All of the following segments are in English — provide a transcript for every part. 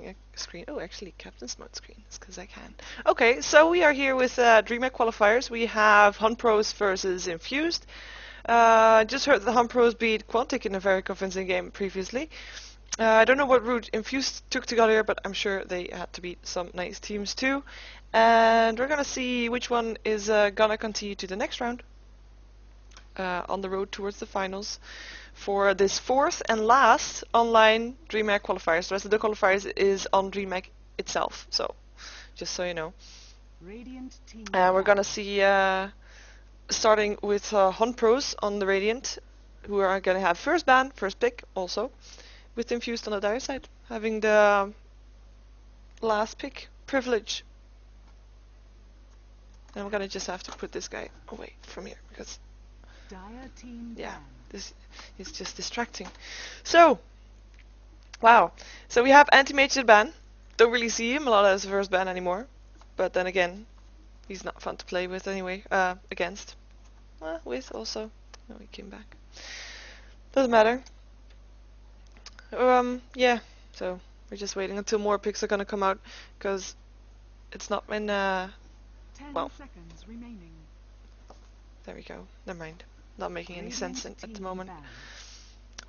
a screen. Oh, actually, Captain's Mode screen. It's because I can. Okay, so we are here with DreamHack Qualifiers. We have HONPROS versus Infused. Just heard the HONPROS beat Quantic in a very convincing game previously. I don't know what route Infused took to get here, but I'm sure they had to beat some nice teams too. And we're gonna see which one is gonna continue to the next round on the road towards the finals for this fourth and last online DreamHack Qualifiers. The rest of the qualifiers is on DreamHack itself, so just so you know. We're gonna see starting with HONPROS on the Radiant, who are gonna have first ban, first pick also, with Infused on the dire side, having the last pick privilege. And I'm gonna just have to put this guy away from here because yeah, this is just distracting. So, wow. So we have anti-mage ban. Don't really see him a lot as first ban anymore. But then again, he's not fun to play with anyway. Against. With also. No, he came back. Doesn't matter. Yeah. So we're just waiting until more picks are gonna come out, because it's not been well. 10 seconds remaining. There we go. Never mind. Not making any sense at the moment.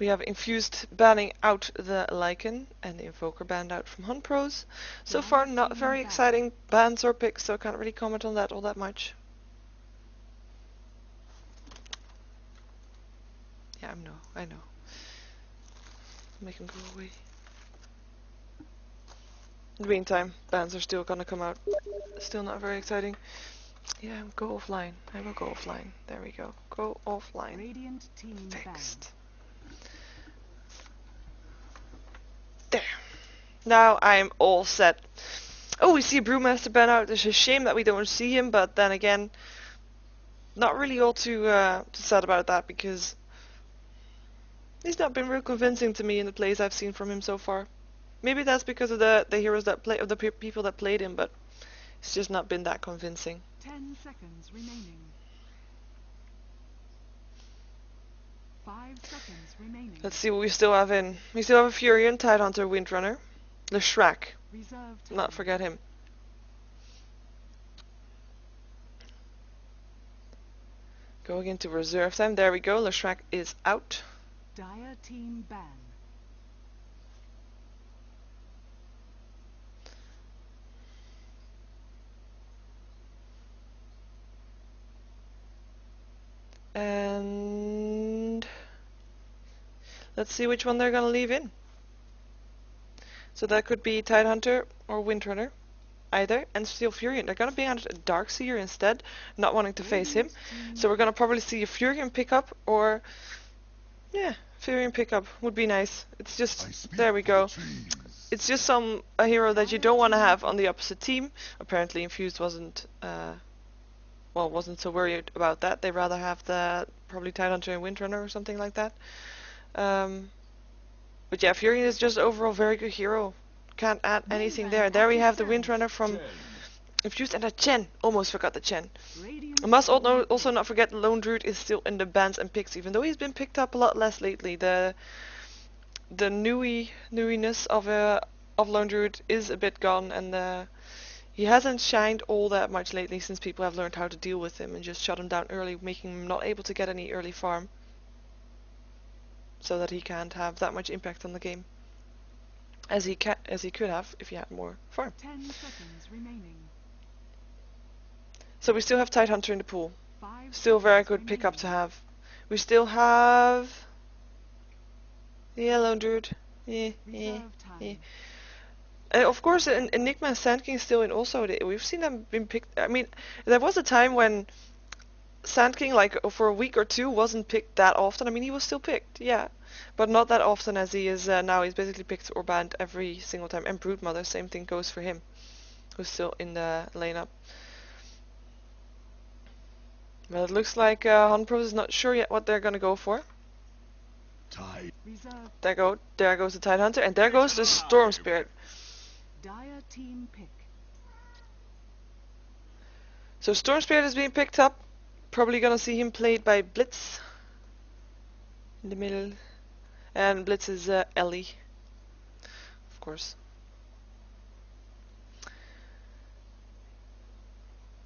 We have Infused banning out the Lycan and the Invoker banned out from HONPROS. So far not very exciting bans or picks, so I can't really comment on that all that much. Yeah, I know. Make him go away. In the meantime, bans are still gonna come out. Still not very exciting. Yeah, go offline. I will go offline. There we go. Go offline. Radiant team fixed. There. Now I'm all set. Oh, we see Brewmaster ban out. It's a shame that we don't see him, but then again, not really all too sad about that, because he's not been real convincing to me in the plays I've seen from him so far. Maybe that's because of the heroes that play, of the people that played him, but it's just not been that convincing. 10 seconds remaining. 5 seconds remaining. Let's see what we still have in. We still have a Furion, Tidehunter, Windrunner, Leshrac. Not forget him. Going into reserve time. There we go. Leshrac is out. Dire team ban. And let's see which one they're gonna leave in. So that could be Tidehunter or Windrunner, either, and still Furion. They're gonna be on a Darkseer instead, not wanting to face him. So we're gonna probably see a Furion pickup, or yeah, Furion pickup would be nice. It's just, there we go. It's just a hero that you don't want to have on the opposite team. Apparently Infused wasn't so worried about that. They'd rather have the probably Tidehunter and Windrunner or something like that. But yeah, Furion is just overall very good hero. Can't add anything there. There we have the Windrunner from Infused, and a Chen. Almost forgot the Chen. I must also not forget Lone Druid is still in the bans and picks, even though he's been picked up a lot less lately. The newiness of Lone Druid is a bit gone, and he hasn't shined all that much lately since people have learned how to deal with him and just shut him down early, making him not able to get any early farm, so that he can't have that much impact on the game as he could have if he had more farm. 10 seconds remaining. So we still have Tidehunter in the pool. Still a very good pickup to have. We still have Lone Druid. Yeah. Of course, Enigma and Sand King is still in also. We've seen them been picked. I mean, there was a time when Sand King, like for a week or two, wasn't picked that often. I mean, he was still picked, yeah, but not that often as he is now. He's basically picked or banned every single time. And Broodmother, same thing goes for him, who's still in the lineup. Well, it looks like HONPROS is not sure yet what they're gonna go for. There goes the Tidehunter, and there goes the Storm Spirit. Dire team pick. So Storm Spirit is being picked up. Probably gonna see him played by Blitz in the middle, and Blitz is Ellie, of course.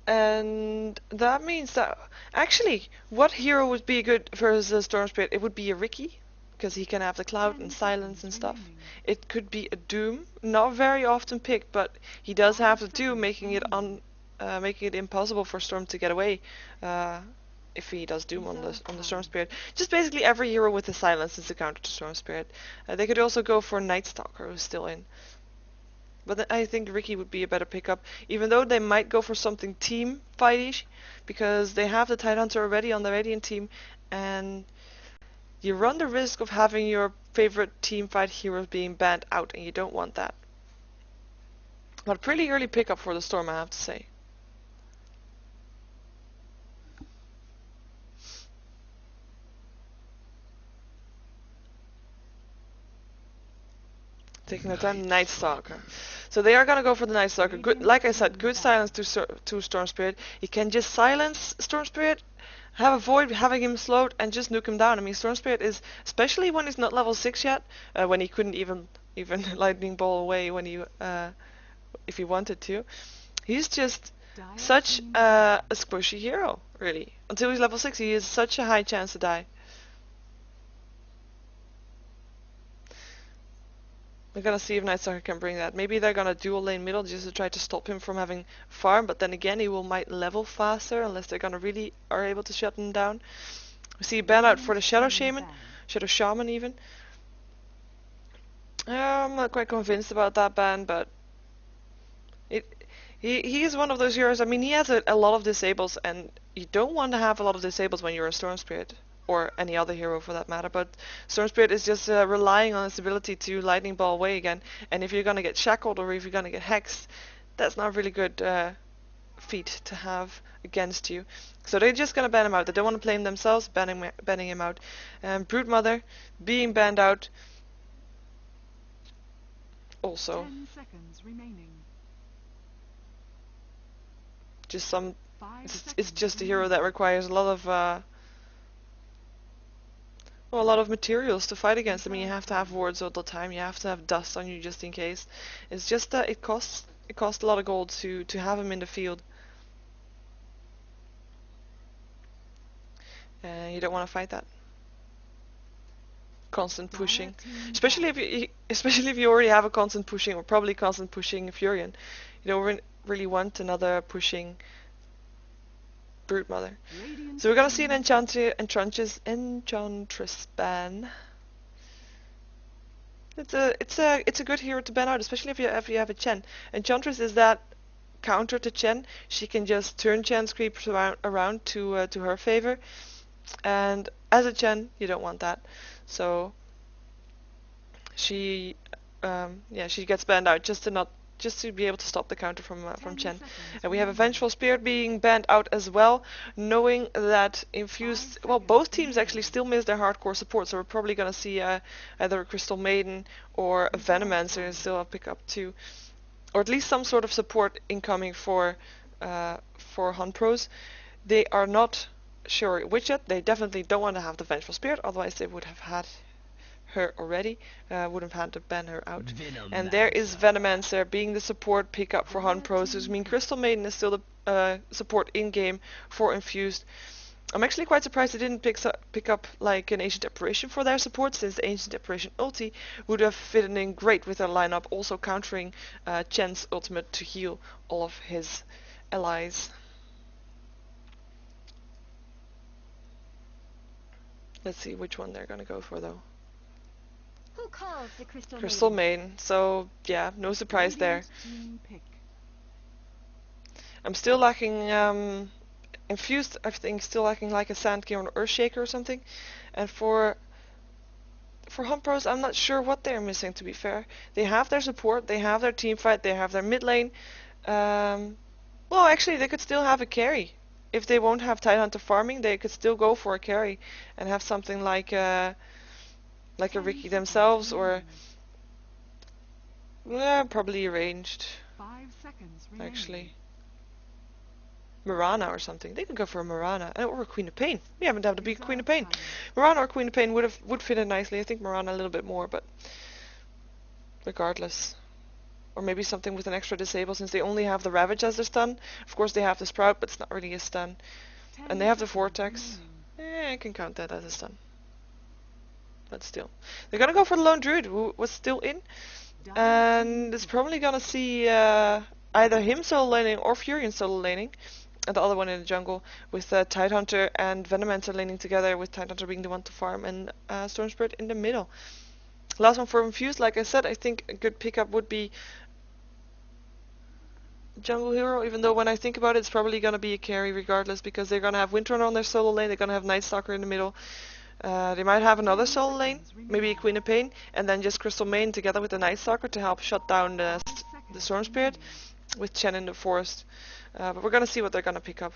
And that means that actually, what hero would be good versus a Storm Spirit? It would be a Ricky, because he can have the cloud 10 and silence seconds and stuff. remaining. It could be a Doom, not very often picked, but he does 5 have the Doom, seconds remaining. making it impossible for Storm to get away. If he does Doom on Reserve the Storm time. Spirit. Just basically every hero with the silence is a counter to Storm Spirit. They could also go for Night Stalker, who's still in. But I think Ricky would be a better pickup, even though they might go for something team fightish, because they have the Tidehunter already on the Radiant team, and you run the risk of having your favorite team fight heroes being banned out, and you don't want that. But pretty early pickup for the Storm, I have to say. Taking the time, Night Stalker. So they are gonna go for the Night Stalker. Good, like I said, good silence to Storm Spirit. You can just silence Storm Spirit, have a void, having him slowed, and just nuke him down. I mean, Storm Spirit is, especially when he's not level 6 yet, when he couldn't even lightning ball away when he if he wanted to. He's just such a squishy hero, really. Until he's level 6, he has such a high chance to die. We're gonna see if Night Stalker can bring that. Maybe they're gonna dual lane middle just to try to stop him from having farm, but then again he might level faster unless they're gonna really are able to shut him down. We see a ban out for the Shadow Shaman, Shadow Shaman even. I'm not quite convinced about that ban, but he is one of those heroes. I mean, he has a lot of disables, and you don't want to have a lot of disables when you're a Storm Spirit. Or any other hero for that matter, but Storm Spirit is just relying on its ability to lightning ball away again, and if you're gonna get shackled or if you're gonna get hexed, that's not really good feat to have against you. So they're just gonna ban him out. They don't want to play him themselves, banning him out. Broodmother being banned out also. 10 seconds remaining. Just some. 5 It's just a hero remaining. that requires a lot of well, a lot of materials to fight against. I mean, you have to have wards all the time. You have to have dust on you just in case. It's just that it costs a lot of gold to have him in the field. And you don't want to fight that. Constant pushing, especially if you already have a constant pushing or probably constant pushing Furion. You don't really want another pushing Broodmother. So we're gonna see an Enchantress ban. It's a good hero to ban out, especially if you have a Chen. Enchantress is that counter to Chen. She can just turn Chen's creeps around to her favor, and as a Chen, you don't want that. So she she gets banned out just to be able to stop the counter from Chen. And we have a Vengeful Spirit being banned out as well, knowing that Infused, well, both teams actually still miss their hardcore support, so we're probably going to see either a Crystal Maiden or a Venomancer still a pickup too. Or at least some sort of support incoming for HONPROS. They are not sure which yet. They definitely don't want to have the Vengeful Spirit, otherwise they would have had her already, would have had to ban her out. And there is Venomancer being the support pickup for HONPROS. So I mean, Crystal Maiden is still the support in-game for Infused. I'm actually quite surprised they didn't pick up like an Ancient Apparition for their support, since the Ancient Apparition ulti would have fitted in great with their lineup, also countering Chen's ultimate to heal all of his allies. Let's see which one they're gonna go for though. Who calls the Crystal Maiden. So yeah, no surprise there. I'm still lacking Infused. I think still lacking like a Sandkey or an Earthshaker or something. And for HONPROS, I'm not sure what they're missing. To be fair, they have their support, they have their team fight, they have their mid lane. Well, actually, they could still have a carry. If they won't have Tidehunter farming, they could still go for a carry and have something like a Ricky themselves, or probably ranged. 5 seconds remaining. Actually, Mirana or something. They could go for a Mirana or a Queen of Pain. We haven't had to be Queen of Pain. Mirana or Queen of Pain would fit in nicely. I think Mirana a little bit more, but regardless. Or maybe something with an extra disable since they only have the Ravage as their stun. Of course they have the Sprout, but it's not really a stun. 10 And they have the seconds Vortex. remaining. I can count that as a stun. But still. They're gonna go for the Lone Druid, who was still in. And it's probably gonna see either him solo laning or Furion solo laning. And the other one in the jungle with Tidehunter and Venomancer laning together, with Tidehunter being the one to farm and Storm Spirit in the middle. Last one for Infused, like I said, I think a good pickup would be Jungle Hero, even though when I think about it, it's probably going to be a carry regardless, because they're going to have Windrunner on their solo lane, they're going to have Night Stalker in the middle. They might have another solo lane, maybe a Queen of Pain, and then just Crystal Main together with the Night Stalker to help shut down the Storm Spirit with Chen in the forest. But we're going to see what they're going to pick up.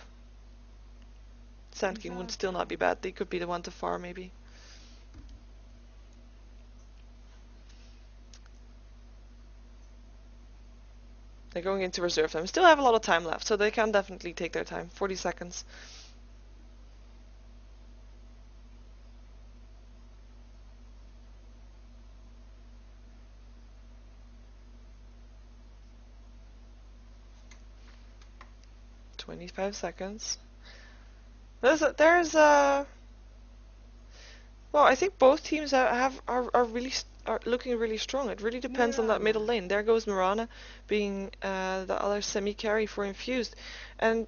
Sand King would still not be bad, they could be the one to farm maybe. They're going into reserve time. Still have a lot of time left, so they can definitely take their time. 40 seconds. "25 seconds. Well, I think both teams are looking really strong. It really depends on that middle lane. There goes Mirana being the other semi-carry for Infused. And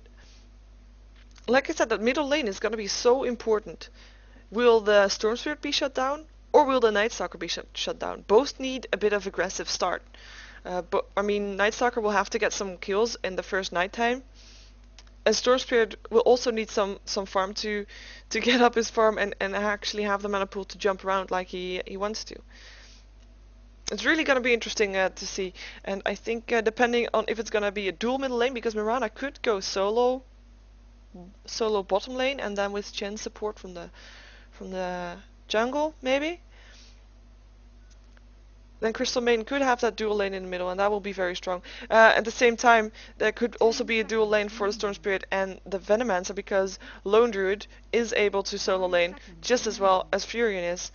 like I said, that middle lane is going to be so important. Will the Storm Spirit be shut down, or will the Night Stalker be shut down? Both need a bit of aggressive start. But I mean, Night Stalker will have to get some kills in the first nighttime. And Storm Spirit will also need some farm to get up his farm and actually have the mana pool to jump around like he wants to. It's really going to be interesting to see, and I think depending on if it's going to be a dual middle lane, because Mirana could go solo bottom lane and then with Chen support from the jungle maybe. Then Crystal Maiden could have that dual lane in the middle, and that will be very strong. At the same time, there could also be a dual lane for the Storm Spirit and the Venomancer, because Lone Druid is able to solo lane just as well as Furion is.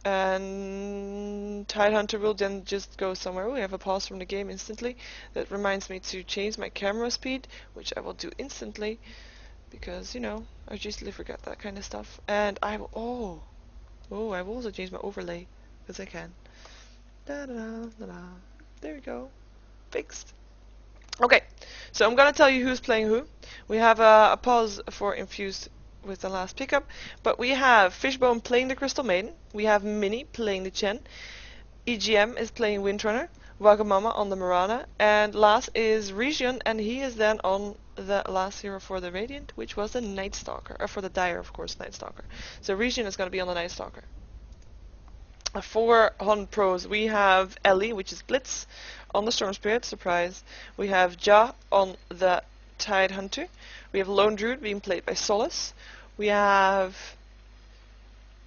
And Tidehunter will then just go somewhere. We have a pause from the game instantly. That reminds me to change my camera speed, which I will do instantly, because, you know, I usually forget that kind of stuff. And I will, I will also change my overlay, because I can. Da-da-da-da-da. There we go. Fixed. Okay, so I'm gonna tell you who's playing who. We have a pause for Infused with the last pickup, but we have Fishbone playing the Crystal Maiden, we have Minnie playing the Chen, EGM is playing Windrunner, Wagamama on the Mirana, and last is Region, and he is then on the last hero for the Radiant, which was the Night Stalker, or for the Dire, of course, Night Stalker. So Region is gonna be on the Night Stalker. For HONPROS, we have Ellie, which is Blitz, on the Storm Spirit, surprise. We have Ja on the Tidehunter. We have Lone Druid being played by Solace. We have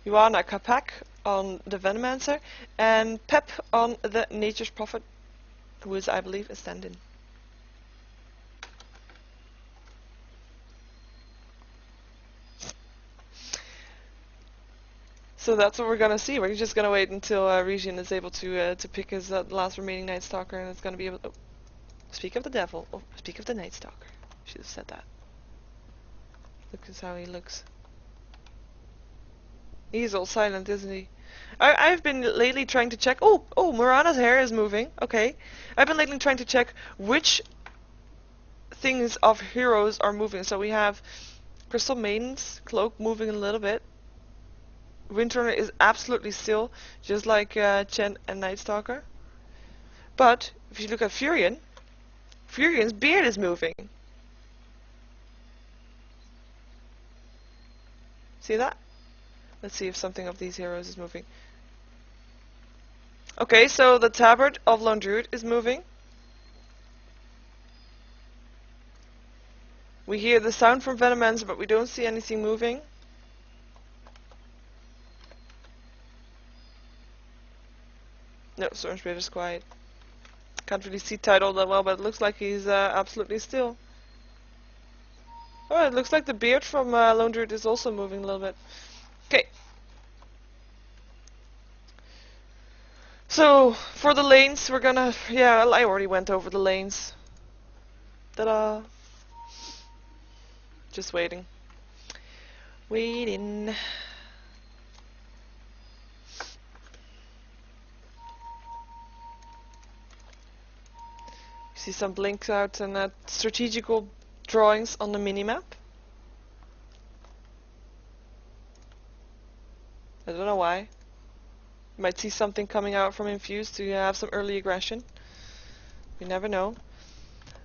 Joanna Kapak on the Venomancer. And Pep on the Nature's Prophet, who is, I believe, a stand-in. So that's what we're gonna see. We're just gonna wait until Region is able to pick his last remaining Night Stalker, and it's gonna be able. Oh, speak of the devil. Oh, speak of the Night Stalker. Should have said that. Look at how he looks. He's all silent, isn't he? I've been lately trying to check. Oh, Mirana's hair is moving. Okay, I've been lately trying to check which things of heroes are moving. So we have Crystal Maiden's cloak moving a little bit. Windrunner is absolutely still, just like Chen and Night Stalker. But if you look at Furion, Furion's beard is moving. See that? Let's see if something of these heroes is moving. Okay, so the tabard of Lone Druid is moving. We hear the sound from Venomancer, but we don't see anything moving. No, Storm Spirit is quiet. Can't really see Tide all that well, but it looks like he's absolutely still. Oh, it looks like the beard from Lone Druid is also moving a little bit. Okay. So for the lanes, we're gonna, yeah, I already went over the lanes. Ta-da! Just waiting. Waiting. See some blinks out and strategical drawings on the minimap. I don't know why. You might see something coming out from Infused to have some early aggression. You never know.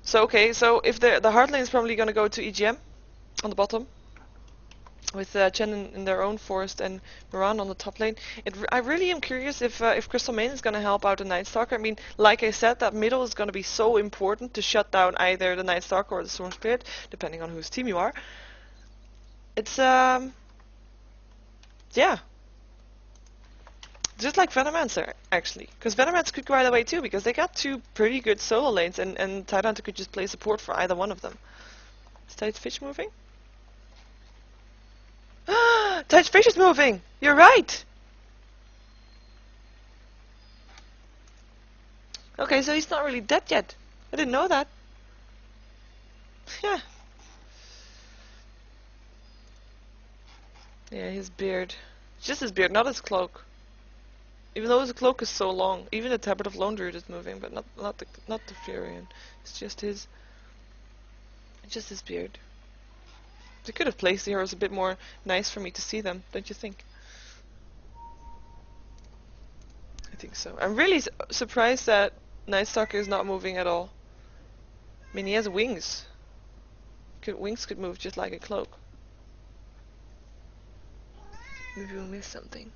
So okay, so if the hard lane is probably going to go to EGM on the bottom, with Chen in their own forest and Moran on the top lane. I really am curious if Crystal Main is going to help out the Night Stalker. I mean, like I said, that middle is going to be so important to shut down either the Night Stalker or the Storm Spirit, depending on whose team you are. It's yeah, just like Venomancer actually, because Venomancer could go either way too, because they got two pretty good solo lanes, and Tidehunter could just play support for either one of them. Is Tidefish moving? Tidefish is moving! You're right! Okay, so he's not really dead yet. I didn't know that. Yeah. Yeah, his beard. Just his beard, not his cloak. Even though his cloak is so long, even the Tabard of Lone Druid is moving, but not the Furion. It's just his beard. They could have placed the heroes a bit more nice for me to see them, don't you think? I think so. I'm really surprised that Night Stalker is not moving at all. I mean, he has wings. Wings could move just like a cloak. Maybe we'll miss something.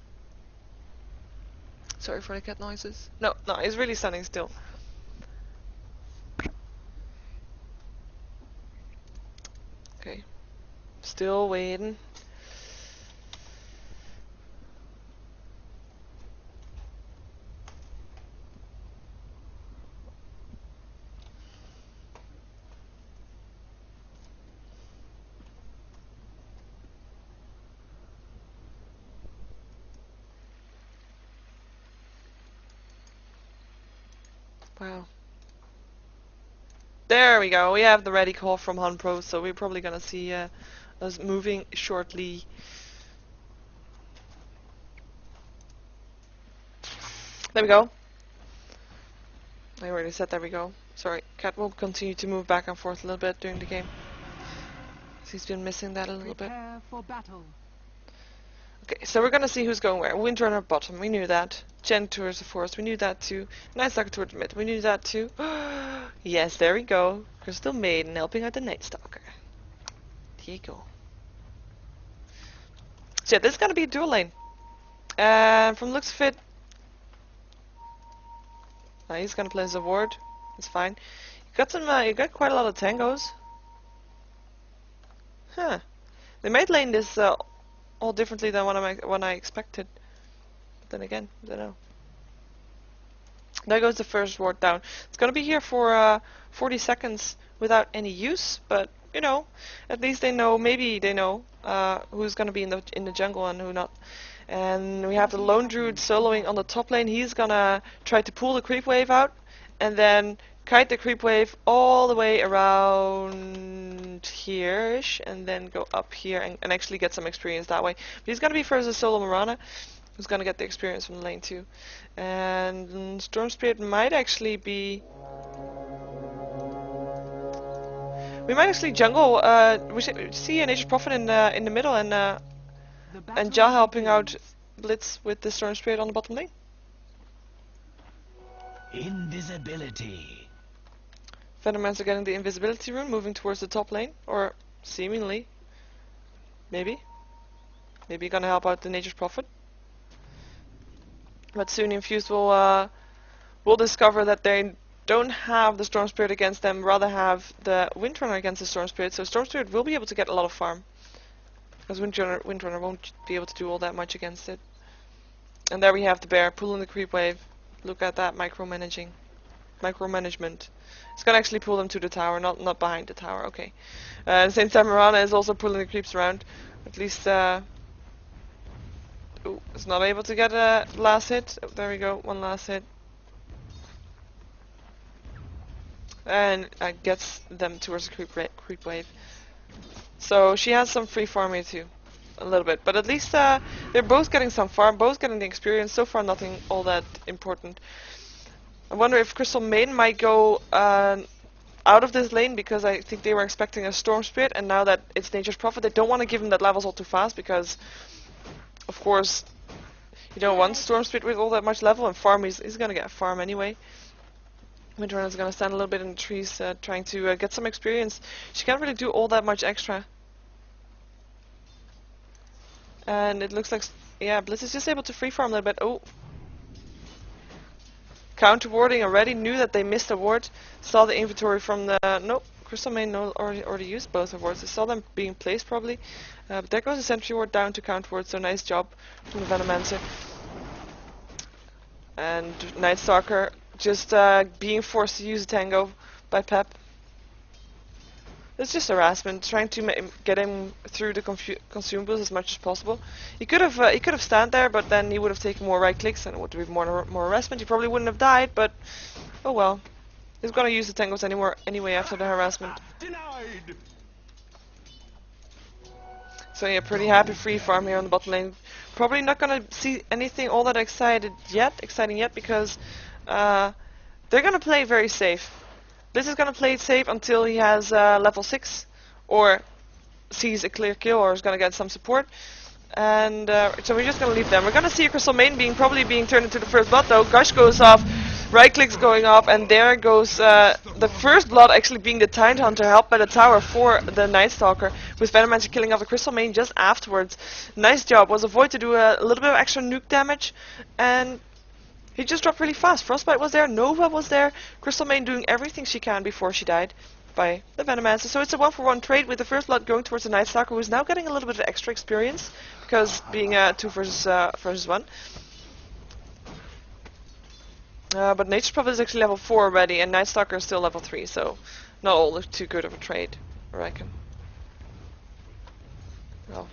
Sorry for the cat noises. No, he's really standing still. Okay. Still waiting. Wow. There we go. We have the ready call from HONPROS, so we're probably gonna see us moving shortly. There we go. I already said there we go. Sorry, Cat will continue to move back and forth a little bit during the game. He's been missing that a little bit. Prepare for battle. Okay, so we're gonna see who's going where. Windrunner bottom, we knew that. Chen towards the forest, we knew that too. Night Stalker towards the mid, we knew that too. Yes, there we go. Crystal Maiden helping out the Night Stalker. Here you go. So yeah, this is gonna be a dual lane. And from the looks of it, he's gonna play as a ward. It's fine. You got some. You got quite a lot of tangos. Huh. They might lane this all differently than what I expected. But then again, I don't know. There goes the first ward down. It's gonna be here for 40 seconds without any use, but you know, at least they know. Maybe they know who's gonna be in the jungle and who not. And we have the Lone Druid soloing on the top lane. He's gonna try to pull the creep wave out, and then kite the creep wave all the way around here-ish, and then go up here and actually get some experience that way. But he's gonna be first a solo Morana, who's gonna get the experience from the lane too. And Storm Spirit might actually be... We might actually jungle. We should see a Nature's Prophet in the middle, and Ja helping out Blitz with the Storm Spirit on the bottom lane. Invisibility. Venomancer getting the invisibility rune, moving towards the top lane, or seemingly. Maybe gonna help out the Nature's Prophet. But soon Infused will discover that they don't have the Storm Spirit against them, rather have the Windrunner against the Storm Spirit. So Storm Spirit will be able to get a lot of farm, because Windrunner won't be able to do all that much against it. And there we have the bear pulling the creep wave. Look at that micromanagement. It's gonna actually pull them to the tower, not behind the tower. Okay. At the same time, Mirana is also pulling the creeps around. At least the Ooh, is not able to get a last hit. Oh, there we go, one last hit. And gets them towards the creep wave. So she has some free farm here too. A little bit. But at least they're both getting some farm, both getting the experience. So far nothing all that important. I wonder if Crystal Maiden might go out of this lane, because I think they were expecting a Storm Spirit, and now that it's Nature's Prophet, they don't want to give him that levels all too fast, because of course you don't want Storm Spirit with all that much level, and farm he's gonna get a farm anyway. Windrunner's gonna stand a little bit in the trees trying to get some experience. She can't really do all that much extra. And it looks like, yeah, Blitz is just able to free farm a little bit. Oh. Counter warding already, knew that they missed a ward, saw the inventory from the, nope, Crystal Main already used both of wards. They saw them being placed probably, but there goes the sentry ward down to counter ward, so nice job from the Venomancer. And Night Stalker just being forced to use a tango by Pep. It's just harassment, trying to get him through the consumables as much as possible. He could have stand there, but then he would have taken more right clicks, and it would be more harassment. He probably wouldn't have died, but oh well. He's gonna use the tangos anyway after the harassment. Denied. So yeah, pretty happy free farm here on the bottom lane. Probably not gonna see anything all that exciting yet, because they're gonna play very safe. Blitz is gonna play it safe until he has level 6, or sees a clear kill, or is gonna get some support. And so we're just gonna leave them. We're gonna see a Crystal Main probably being turned into the first blood though. Gush goes off, right clicks going off, and there goes the first blood actually being the Tide Hunter, helped by the tower for the Night Stalker, with Venomancer killing off the Crystal Main just afterwards. Nice job. Was a Void to do a little bit of extra nuke damage, and he just dropped really fast. Frostbite was there, Nova was there, Crystal Main doing everything she can before she died by the Venomancer. So it's a 1-for-1 trade, with the first blood going towards the Night Stalker, who's now getting a little bit of extra experience, because being 2 versus 1. But Nature's Prophet is actually level 4 already, and Night Stalker is still level 3, so not all too good of a trade, I reckon. Well,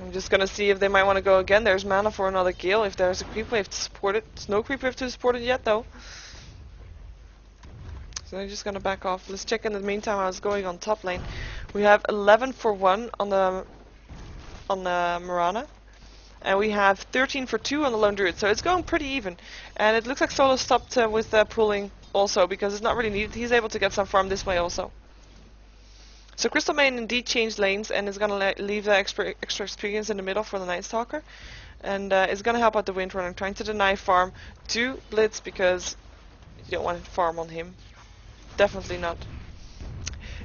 I'm just gonna see if they might want to go again. There's mana for another Gale if there's a creep wave to support it. There's no creep wave to support it yet though. So I'm just gonna back off. Let's check in the meantime how it's going on top lane. We have 11 for 1 on the Mirana. And we have 13 for 2 on the Lone Druid, so it's going pretty even. And it looks like Solo stopped with pulling also, because it's not really needed. He's able to get some farm this way also. So Crystal Main indeed changed lanes, and is going to leave the extra experience in the middle for the Night Stalker. And is going to help out the Windrunner, trying to deny farm to Blitz, because you don't want to farm on him. Definitely not.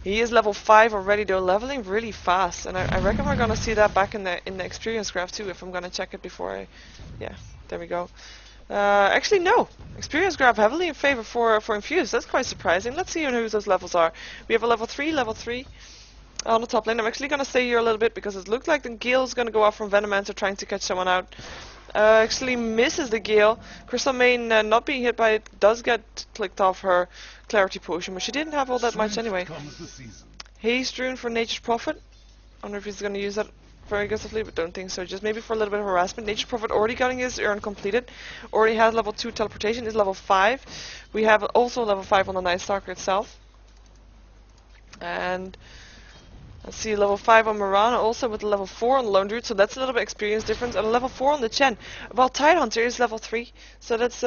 He is level 5 already though, leveling really fast, and I reckon we're gonna see that back in the experience graph too, if I'm gonna check it before I... Yeah, there we go. Actually no, experience graph heavily in favor for Infused. That's quite surprising. Let's see who those levels are. We have a level 3 on the top lane. I'm actually gonna stay here a little bit, because it looked like the Gale is gonna go off from Venomancer trying to catch someone out. Actually misses the Gale. Crystal Main, not being hit by it, does get clicked off her Clarity Potion, but she didn't have all that much anyway. Haste Rune for Nature's Prophet. I wonder if he's going to use that very aggressively, but don't think so. Just maybe for a little bit of harassment. Nature's Prophet already getting his urn completed. Already has level 2 teleportation, is level 5. We have also level 5 on the Night Stalker itself. And let's see, level 5 on Mirana, also with level 4 on the Lone Druid, so that's a little bit experience difference. And a level 4 on the Chen. Well, Tide Hunter is level 3, so that's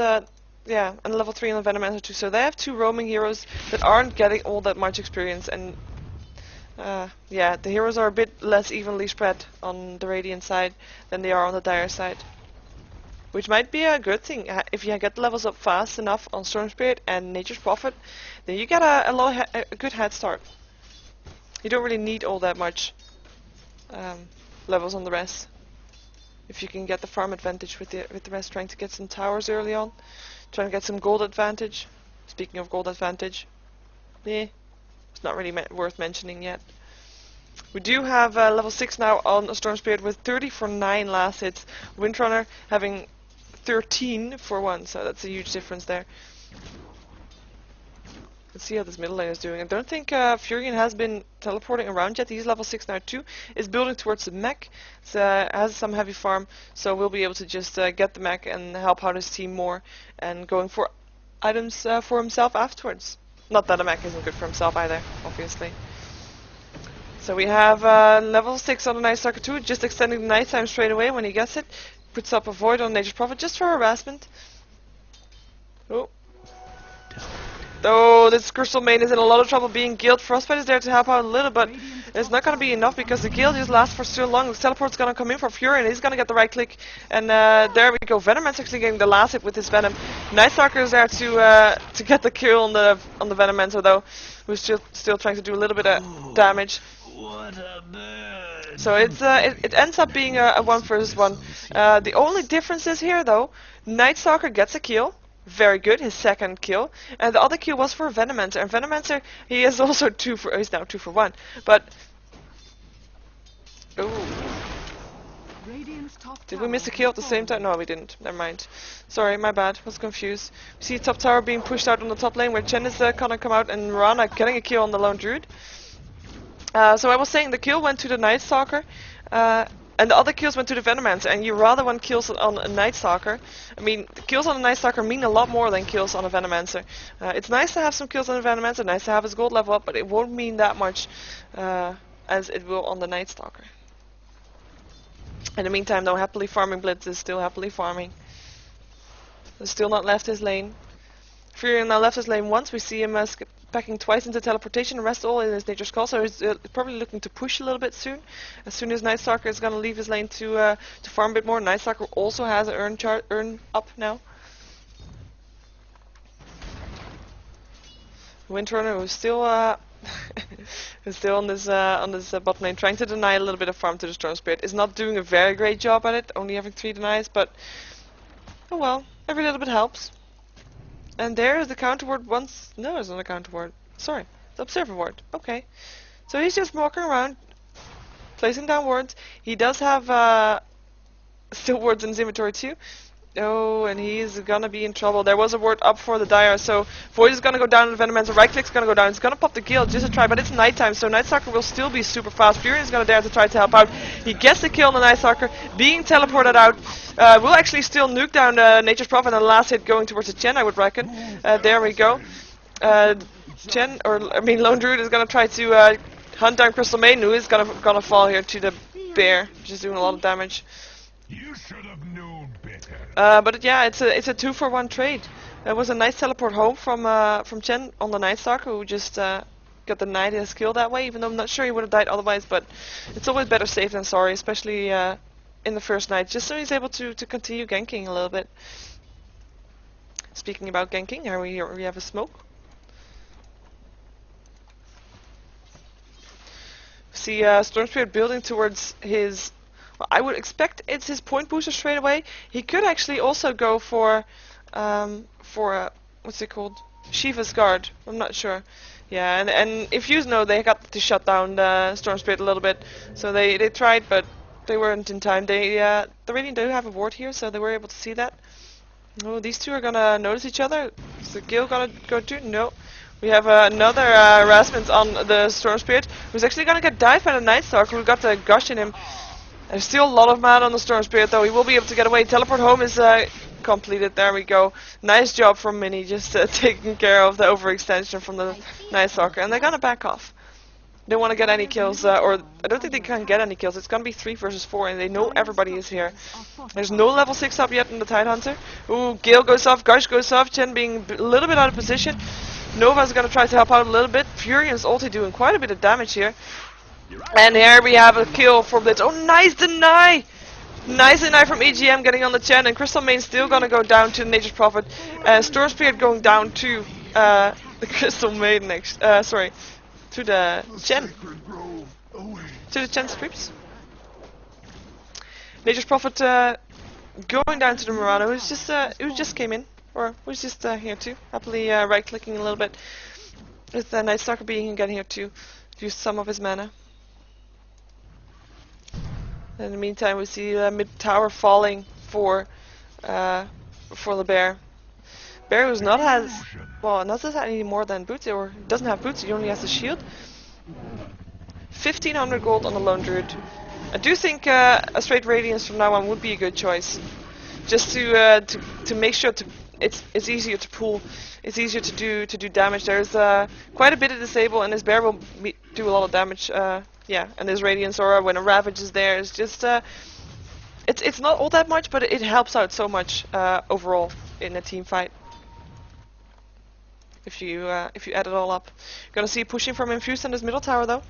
yeah, and level 3 on the Venomancer too. So they have 2 roaming heroes that aren't getting all that much experience, and yeah, the heroes are a bit less evenly spread on the Radiant side than they are on the Dire side. Which might be a good thing. If you get the levels up fast enough on Storm Spirit and Nature's Prophet, then you get a good head start. You don't really need all that much levels on the rest. If you can get the farm advantage with the rest, trying to get some towers early on. Trying to get some gold advantage. Speaking of gold advantage, it's not really worth mentioning yet. We do have level 6 now on Storm Spirit with 30 for 9 last hits. Windrunner having 13 for 1, so that's a huge difference there. Let's see how this middle lane is doing. I don't think Furion has been teleporting around yet. He's level 6 now too. Is building towards the mech. Has some heavy farm, so we'll be able to just get the mech and help out his team more, and going for items for himself afterwards. Not that a mech isn't good for himself either, obviously. So we have level 6 on the Night Stalker 2, just extending the night time straight away when he gets it. Puts up a void on Nature's Prophet just for harassment. Oh. Oh, this Crystal Main is in a lot of trouble being guild. Frostbite is there to help out a little, but it's not going to be enough because the guild just lasts for so long. The teleport's going to come in for Fury and he's going to get the right click. And there we go. Venomman's actually getting the last hit with his Venom. Night Stalker is there to get the kill on the Venommancer though, who's still trying to do a little bit of damage. What a bird! So it ends up being a 1 versus 1. The only difference is here though, Night Stalker gets a kill. Very good, his second kill, and the other kill was for Venomancer. And Venomancer, he is also he's now 2 for 1. But ooh, did we miss a kill at the same time? No, we didn't. Never mind. Sorry, my bad. Was confused. We see top tower being pushed out on the top lane where Chen is gonna come out, and Mirana getting a kill on the lone druid. So I was saying the kill went to the Night Stalker. And the other kills went to the Venomancer, and you rather want kills on a Night Stalker. I mean, kills on a Night Stalker mean a lot more than kills on a Venomancer. It's nice to have some kills on a Venomancer, nice to have his gold level up, but it won't mean that much as it will on the Night Stalker. In the meantime, though, happily farming Blitz is still happily farming. He's still not left his lane. Furion now left his lane once. We see him packing twice into teleportation, the rest all in his Nature's Call, so he's probably looking to push a little bit soon. As soon as Night Stalker is going to leave his lane to farm a bit more. Night Stalker also has an earn up now. Windrunner, who's still is still on this bot lane, trying to deny a little bit of farm to the Storm Spirit. Is not doing a very great job at it, only having 3 denies, but oh well, every little bit helps. And there is the counter ward once. No, it's not a counter ward. Sorry, the observer ward. Okay. So he's just walking around, placing down wards. He does have still wards in his inventory too. Oh, and he's gonna be in trouble. There was a ward up for the Dire, so Void is gonna go down and Venomancer. Right click's gonna go down. It's gonna pop the guild just to try, but it's nighttime, so Night Stalker will still be super fast. Fury is gonna dare to try to help out. He gets the kill on the Night Stalker, being teleported out. Will actually still nuke down Nature's Prophet on the last hit going towards the Chen, I would reckon. There we go. Lone Druid is gonna try to hunt down Crystal Maiden, who is gonna fall here to the bear, which is doing a lot of damage. You should have known better. But yeah, it's a 2 for 1 trade. There was a nice teleport home from Chen on the Night Stalker, who just got denied his kill that way, even though I'm not sure he would have died otherwise, but it's always better safe than sorry, especially in the first night, just so he's able to continue ganking a little bit. Speaking about ganking, here we have a smoke. See Storm Spirit building towards his... Well, I would expect it's his point booster straight away. He could actually also go for what's it called? Sheever's Guard. I'm not sure. Yeah, and if you know, they got to shut down the Storm Spirit a little bit, so they tried, but they weren't in time. They really do have a ward here, so they were able to see that. Oh, these two are gonna notice each other. Is the Gil gonna go too? No. We have another harassment on the Storm Spirit, who's actually gonna get dived by the Night Stalker, who got the gush in him. There's still a lot of mana on the Storm Spirit, though. He will be able to get away. Teleport home is completed. There we go. Nice job from Minnie, just taking care of the overextension from the Night Stalker. And they're gonna back off. They don't want to get any kills, or I don't think they can get any kills. It's gonna be 3 versus 4, and they know everybody is here. There's no level 6 up yet in the Tidehunter. Ooh, Gale goes off, Gush goes off, Chen being a little bit out of position. Nova's gonna try to help out a little bit. Furion's ulti doing quite a bit of damage here. And here we have a kill for Blitz. Oh, nice deny! Nice deny from EGM getting on the Chen, and Crystal Main still gonna go down to Nature's Prophet. Storm Spirit going down to the Crystal Maiden next. Sorry, to the Chen. To the Chen strips. Nature's Prophet going down to the Murano, who just came in, or who's just here too. Happily right clicking a little bit. With the Night Stalker being again here to use some of his mana. In the meantime, we see mid tower falling for the bear. Bear who's not as well, not that any more than boots, or doesn't have boots, he only has the shield. 1500 gold on the lone druid. I do think a straight radiance from now on would be a good choice, just to make sure it's easier to pull, it's easier to do damage. There's quite a bit of disable, and his bear will do a lot of damage. Yeah, and his radiance aura when a ravage is there is just it's not all that much, but it helps out so much overall in a team fight. If you add it all up, you're gonna see pushing from Infused in his middle tower though.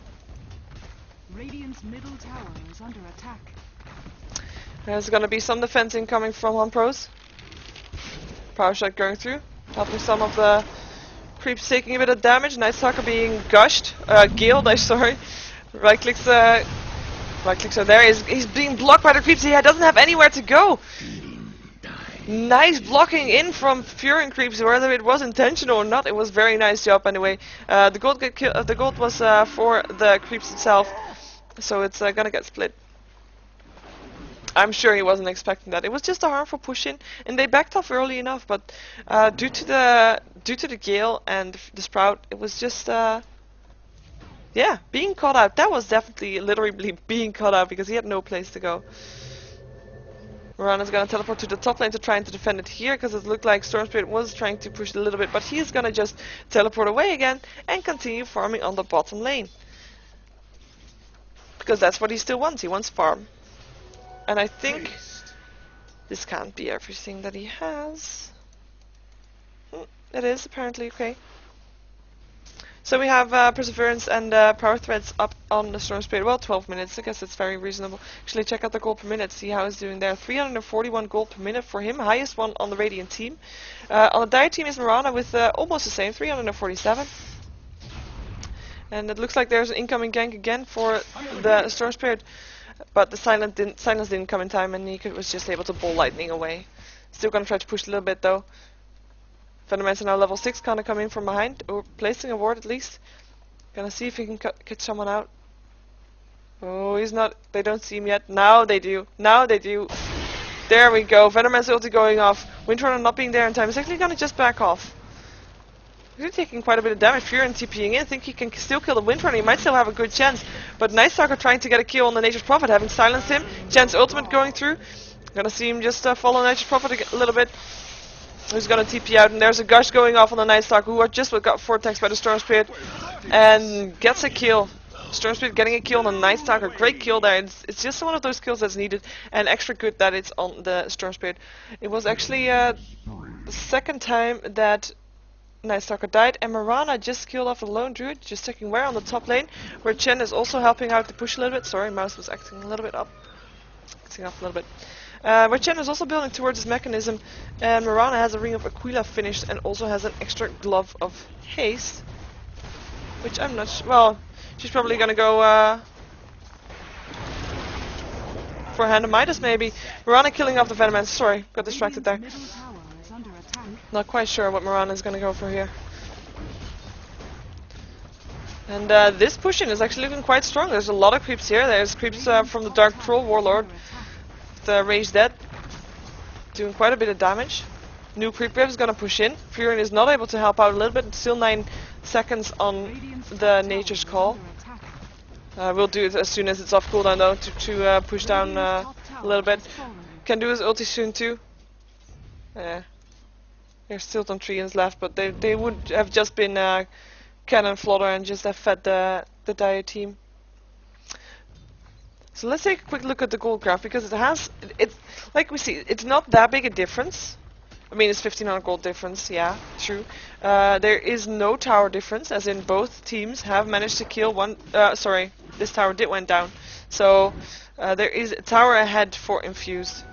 Radiant's middle tower is under attack. There's gonna be some defense incoming from HONPROS. Power shot going through, helping some of the creeps taking a bit of damage. Night Stalker being gushed, gilled. Sorry. Right clicks are there. He's being blocked by the creeps. He doesn't have anywhere to go. Nice blocking in from Fury creeps, whether it was intentional or not. It was very nice job anyway. The gold was for the creeps itself, so it's gonna get split. I'm sure he wasn't expecting that. It was just a harmful push in, and they backed off early enough. But due to the Gale and the Sprout, it was just yeah, being caught out. That was definitely literally being caught out because he had no place to go. Mirana's gonna teleport to the top lane to try and defend it here because it looked like Storm Spirit was trying to push it a little bit, but he's gonna just teleport away again and continue farming on the bottom lane because that's what he still wants. He wants farm. And I think this can't be everything that he has. It is, apparently, okay. So we have Perseverance and Power Threads up on the Storm Spirit. Well, 12 minutes, I guess it's very reasonable. Actually, check out the gold per minute, see how he's doing there. 341 gold per minute for him, highest one on the Radiant team. On the Dire team is Mirana with almost the same, 347. And it looks like there's an incoming gank again for the Storm Spirit. But the silence didn't come in time, and he was just able to ball lightning away. Still gonna try to push a little bit though. Venomance now level 6, gonna come in from behind, or placing a ward at least. Gonna see if he can catch someone out. Oh, he's not. They don't see him yet. Now they do. Now they do. There we go. Venomance ulti going off. Windrunner not being there in time. He's actually gonna just back off. He's taking quite a bit of damage. Fury and TPing in. I think he can still kill the Windrunner. He might still have a good chance. But Night Stalker trying to get a kill on the Nature's Prophet, having silenced him. Chance ultimate going through. Gonna see him just follow Nature's Prophet a little bit. He's gonna TP out, and there's a gush going off on the Night Stalker, who just got vortexed by the Storm Spirit, and gets a kill. Storm Spirit getting a kill on the Night Stalker. Great kill there. It's just one of those kills that's needed, and extra good that it's on the Storm Spirit. It was actually the second time that Night Stalker died, and Mirana just killed off the lone druid, just taking where on the top lane, where Chen is also helping out to push a little bit. Sorry, mouse was acting a little bit up. Acting up a little bit. Where Chen is also building towards his mechanism, and Mirana has a Ring of Aquila finished and also has an extra Glove of Haste, which I'm not well, she's probably gonna go for Hand of Midas maybe. Mirana killing off the Venomance. Sorry, got distracted there. Not quite sure what Mirana is gonna go for here. And this push-in is actually looking quite strong. There's a lot of creeps here. There's creeps from the Dark Troll Warlord. The Rage Dead doing quite a bit of damage. New creep wave is gonna push in. Fury is not able to help out a little bit. Still 9 seconds on the Nature's Call. We'll do it as soon as it's off cooldown though to push down a little bit. Can do his ulti soon too. There's still some treants left, but they would have just been cannon fodder and just have fed the Dire team. So let's take a quick look at the gold graph, because it's like we see, it's not that big a difference. I mean, it's 1500 gold difference, yeah, true. There is no tower difference, as in both teams have managed to kill one. Sorry, this tower did went down. So there is a tower ahead for Infused.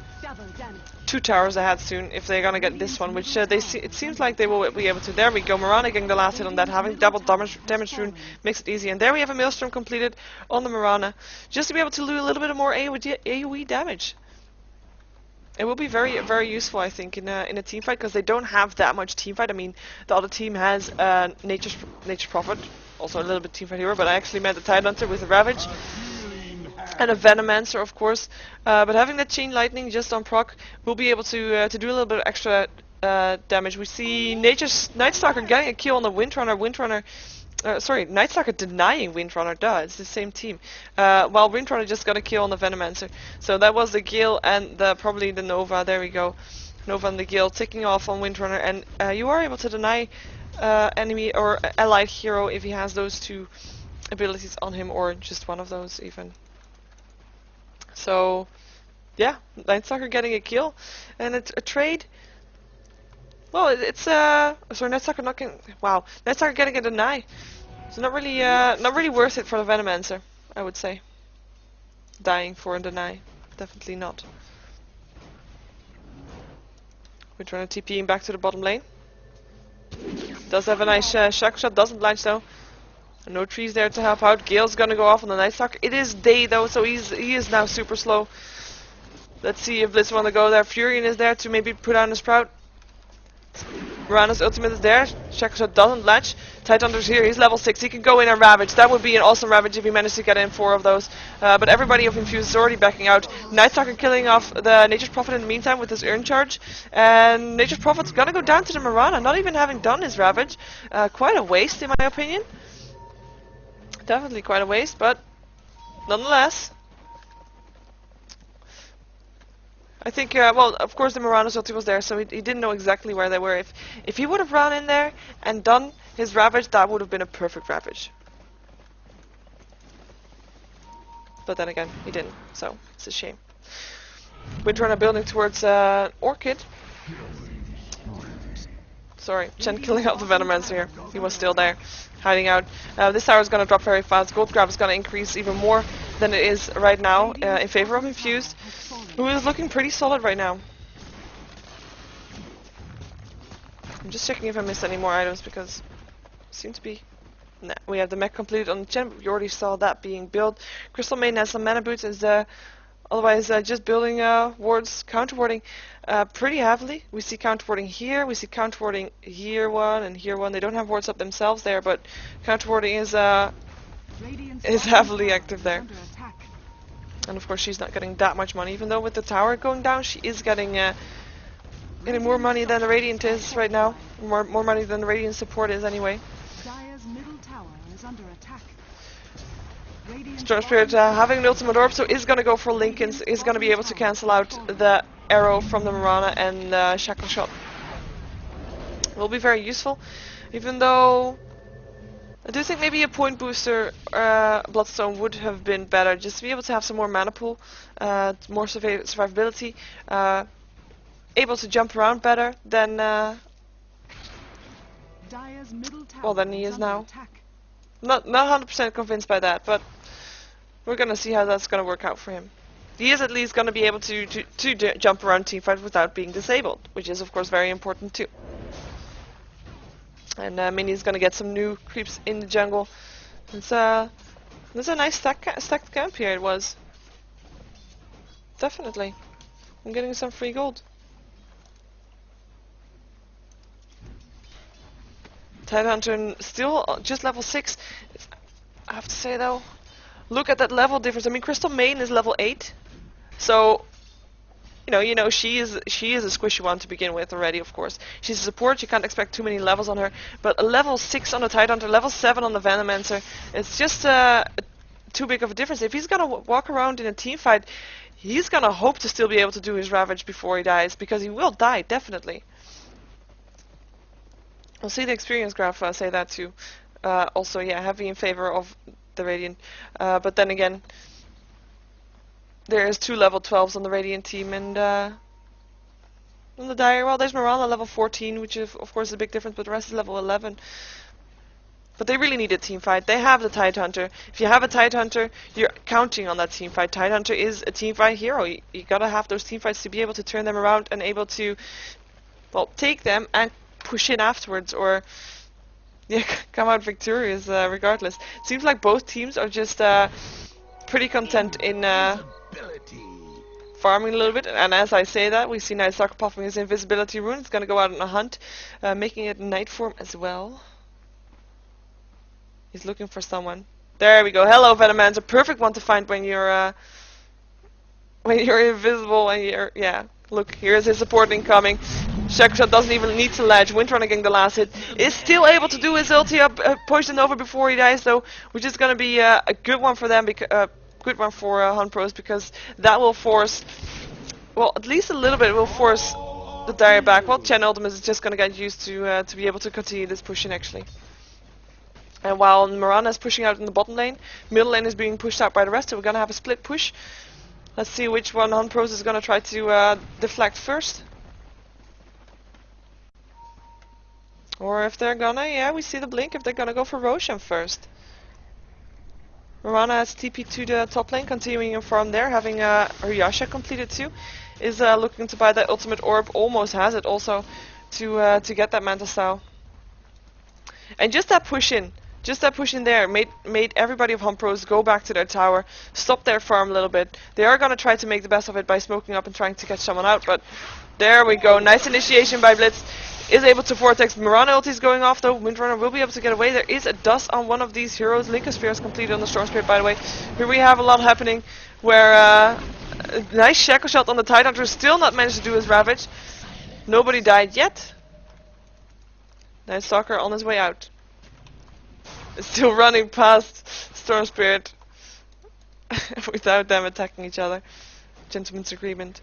2 towers ahead soon if they're gonna get this one, which it seems like they will be able to. There we go, Mirana getting the last hit on that, having double damage rune makes it easy, and there we have a Maelstrom completed on the Mirana, just to be able to do a little bit more AoE damage. It will be very, very useful, I think, in a team fight, because they don't have that much team fight. I mean, the other team has Nature's Prophet, also a little bit team fight hero, but I actually meant the Tidehunter with the Ravage. And a Venomancer, of course, but having that Chain Lightning just on proc, we'll be able to do a little bit of extra damage. We see Nature's Nightstalker getting a kill on the Windrunner. Sorry, Nightstalker denying Windrunner. Duh, it's the same team. While Windrunner just got a kill on the Venomancer. So that was the Gale and probably the Nova. There we go. Nova and the Gale ticking off on Windrunner, and you are able to deny enemy or allied hero if he has those two abilities on him, or just one of those even. So yeah, Nightstalker getting a kill, and it's a trade. Well, it's sorry, Nightstalker not getting. Wow, Nightstalker getting a deny. So not really worth it for the Venomancer, I would say. Dying for a deny, definitely not. We're trying to TPing back to the bottom lane. Does have a nice shackle shot, doesn't blanch though. No trees there to help out. Gale's gonna go off on the Nightstalker. It is day though, so he is now super slow. Let's see if Blitz want to go there. Furion is there to maybe put on a Sprout. Mirana's ultimate is there. Shackle shot doesn't latch. Tidehunter's here. He's level 6. He can go in and Ravage. That would be an awesome Ravage if he managed to get in 4 of those. But everybody of Infused is already backing out. Nightstalker killing off the Nature's Prophet in the meantime with his Urn Charge. And Nature's Prophet's gonna go down to the Mirana, not even having done his Ravage. Quite a waste in my opinion. Definitely quite a waste, but nonetheless. I think, well, of course the Mirana's ulti was there, so he didn't know exactly where they were. If he would have run in there and done his Ravage, that would have been a perfect Ravage. But then again, he didn't, so it's a shame. Windrunner building towards Orchid. Sorry, Chen killing off the Venomancer here. He was still there, hiding out. This tower is going to drop very fast. Gold grab is going to increase even more than it is right now in favor of Infused, who is looking pretty solid right now. I'm just checking if I missed any more items because seem to be. Nah, we have the mech completed on the Chen. We already saw that being built. Crystal Maiden has some mana boots. Is otherwise just building wards, counter warding pretty heavily. We see counter warding here. We see counter warding here one and here one. They don't have wards up themselves there, but counter warding is heavily active there. And of course, she's not getting that much money, even though with the tower going down, she is getting more money than the Radiant is right now. More money than the Radiant support is anyway. Dire's middle tower is under attack. Storm Spirit having an ultimate orb, so is going to go for Linken's, is going to be able to cancel out the arrow from the Mirana and Shackle Shot. Will be very useful, even though I do think maybe a point booster Bloodstone would have been better, just to be able to have some more mana pool, more survivability, able to jump around better than well, than he is now. Not 100% convinced by that, but we're gonna see how that's gonna work out for him. He is at least gonna be able to jump around teamfight without being disabled, which is of course very important too. And Minnie's gonna get some new creeps in the jungle. It's a nice stacked camp here. It was definitely. I'm getting some free gold. Tidehunter still just level 6. I have to say though, look at that level difference. I mean, Crystal Maiden is level 8, so you know she is a squishy one to begin with already. Of course, she's a support. You can't expect too many levels on her. But a level 6 on the Tidehunter, level 7 on the Venomancer, it's just too big of a difference. If he's gonna walk around in a team fight, he's gonna hope to still be able to do his Ravage before he dies, because he will die definitely. We'll see the experience graph say that too. Also, yeah, heavy in favor of the Radiant. But then again, there is 2 level 12s on the Radiant team, and on the Dire, well, there's Mirana level 14, which is of course a big difference, but the rest is level 11. But they really need a team fight. They have the Tidehunter. If you have a Tidehunter, you're counting on that team fight. Tidehunter is a team fight hero. You gotta have those team fights to be able to turn them around and able to, well, take them and push in afterwards, or yeah, come out victorious regardless. Seems like both teams are just pretty content in farming a little bit, and as I say that, we see Nightstalker popping his invisibility rune. It's gonna go out on a hunt, making it night form as well. He's looking for someone. There we go. Hello, Venomancer. Perfect one to find when you're invisible and you're, yeah. Look, here's his support incoming. Shackle Shot doesn't even need to ledge. Windrunner getting the last hit. Is still able to do his ulti up, poison over before he dies though, which is gonna be a good one for them, good one for HONPROS, because that will force, well, at least a little bit, will force the Dire back. Well, Chen Ultimate is just gonna get used to be able to continue this pushing actually. And while Mirana is pushing out in the bottom lane, middle lane is being pushed out by the rest, so we're gonna have a split push. Let's see which one HONPROS is gonna try to deflect first. Or if they're gonna, yeah, we see the blink, if they're gonna go for Roshan first. Mirana has TP to the top lane, continuing in farm there, having her Yasha completed too. Is looking to buy that ultimate orb, almost has it also, to get that Manta Style. And just that push in there made everybody of HONPROS go back to their tower, stop their farm a little bit. They are gonna try to make the best of it by smoking up and trying to catch someone out, but there we go, nice initiation by Blitz. Is able to vortex. Mirana ulti is going off though. Windrunner will be able to get away. There is a dust on one of these heroes. Linkosphere is completed on the Storm Spirit, by the way. Here we have a lot happening where a nice Shackle Shot on the Tidehunter, still not managed to do his Ravage. Nobody died yet. Nice Stalker on his way out. Still running past Storm Spirit without them attacking each other. Gentleman's agreement.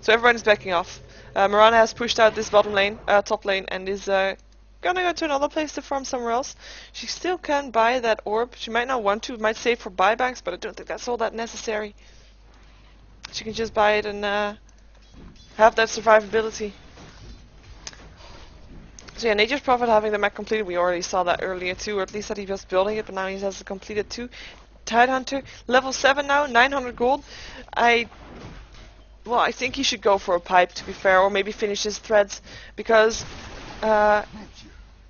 So everyone is backing off. Mirana has pushed out this bottom lane, top lane, and is gonna go to another place to farm somewhere else. She still can buy that orb. She might not want to, might save for buybacks, but I don't think that's all that necessary. She can just buy it and have that survivability. So yeah, Nature's Prophet having the mech completed. We already saw that earlier too, or at least that he was building it, but now he has it completed too. Tidehunter, level 7 now, 900 gold. Well, I think he should go for a pipe, to be fair, or maybe finish his threads, because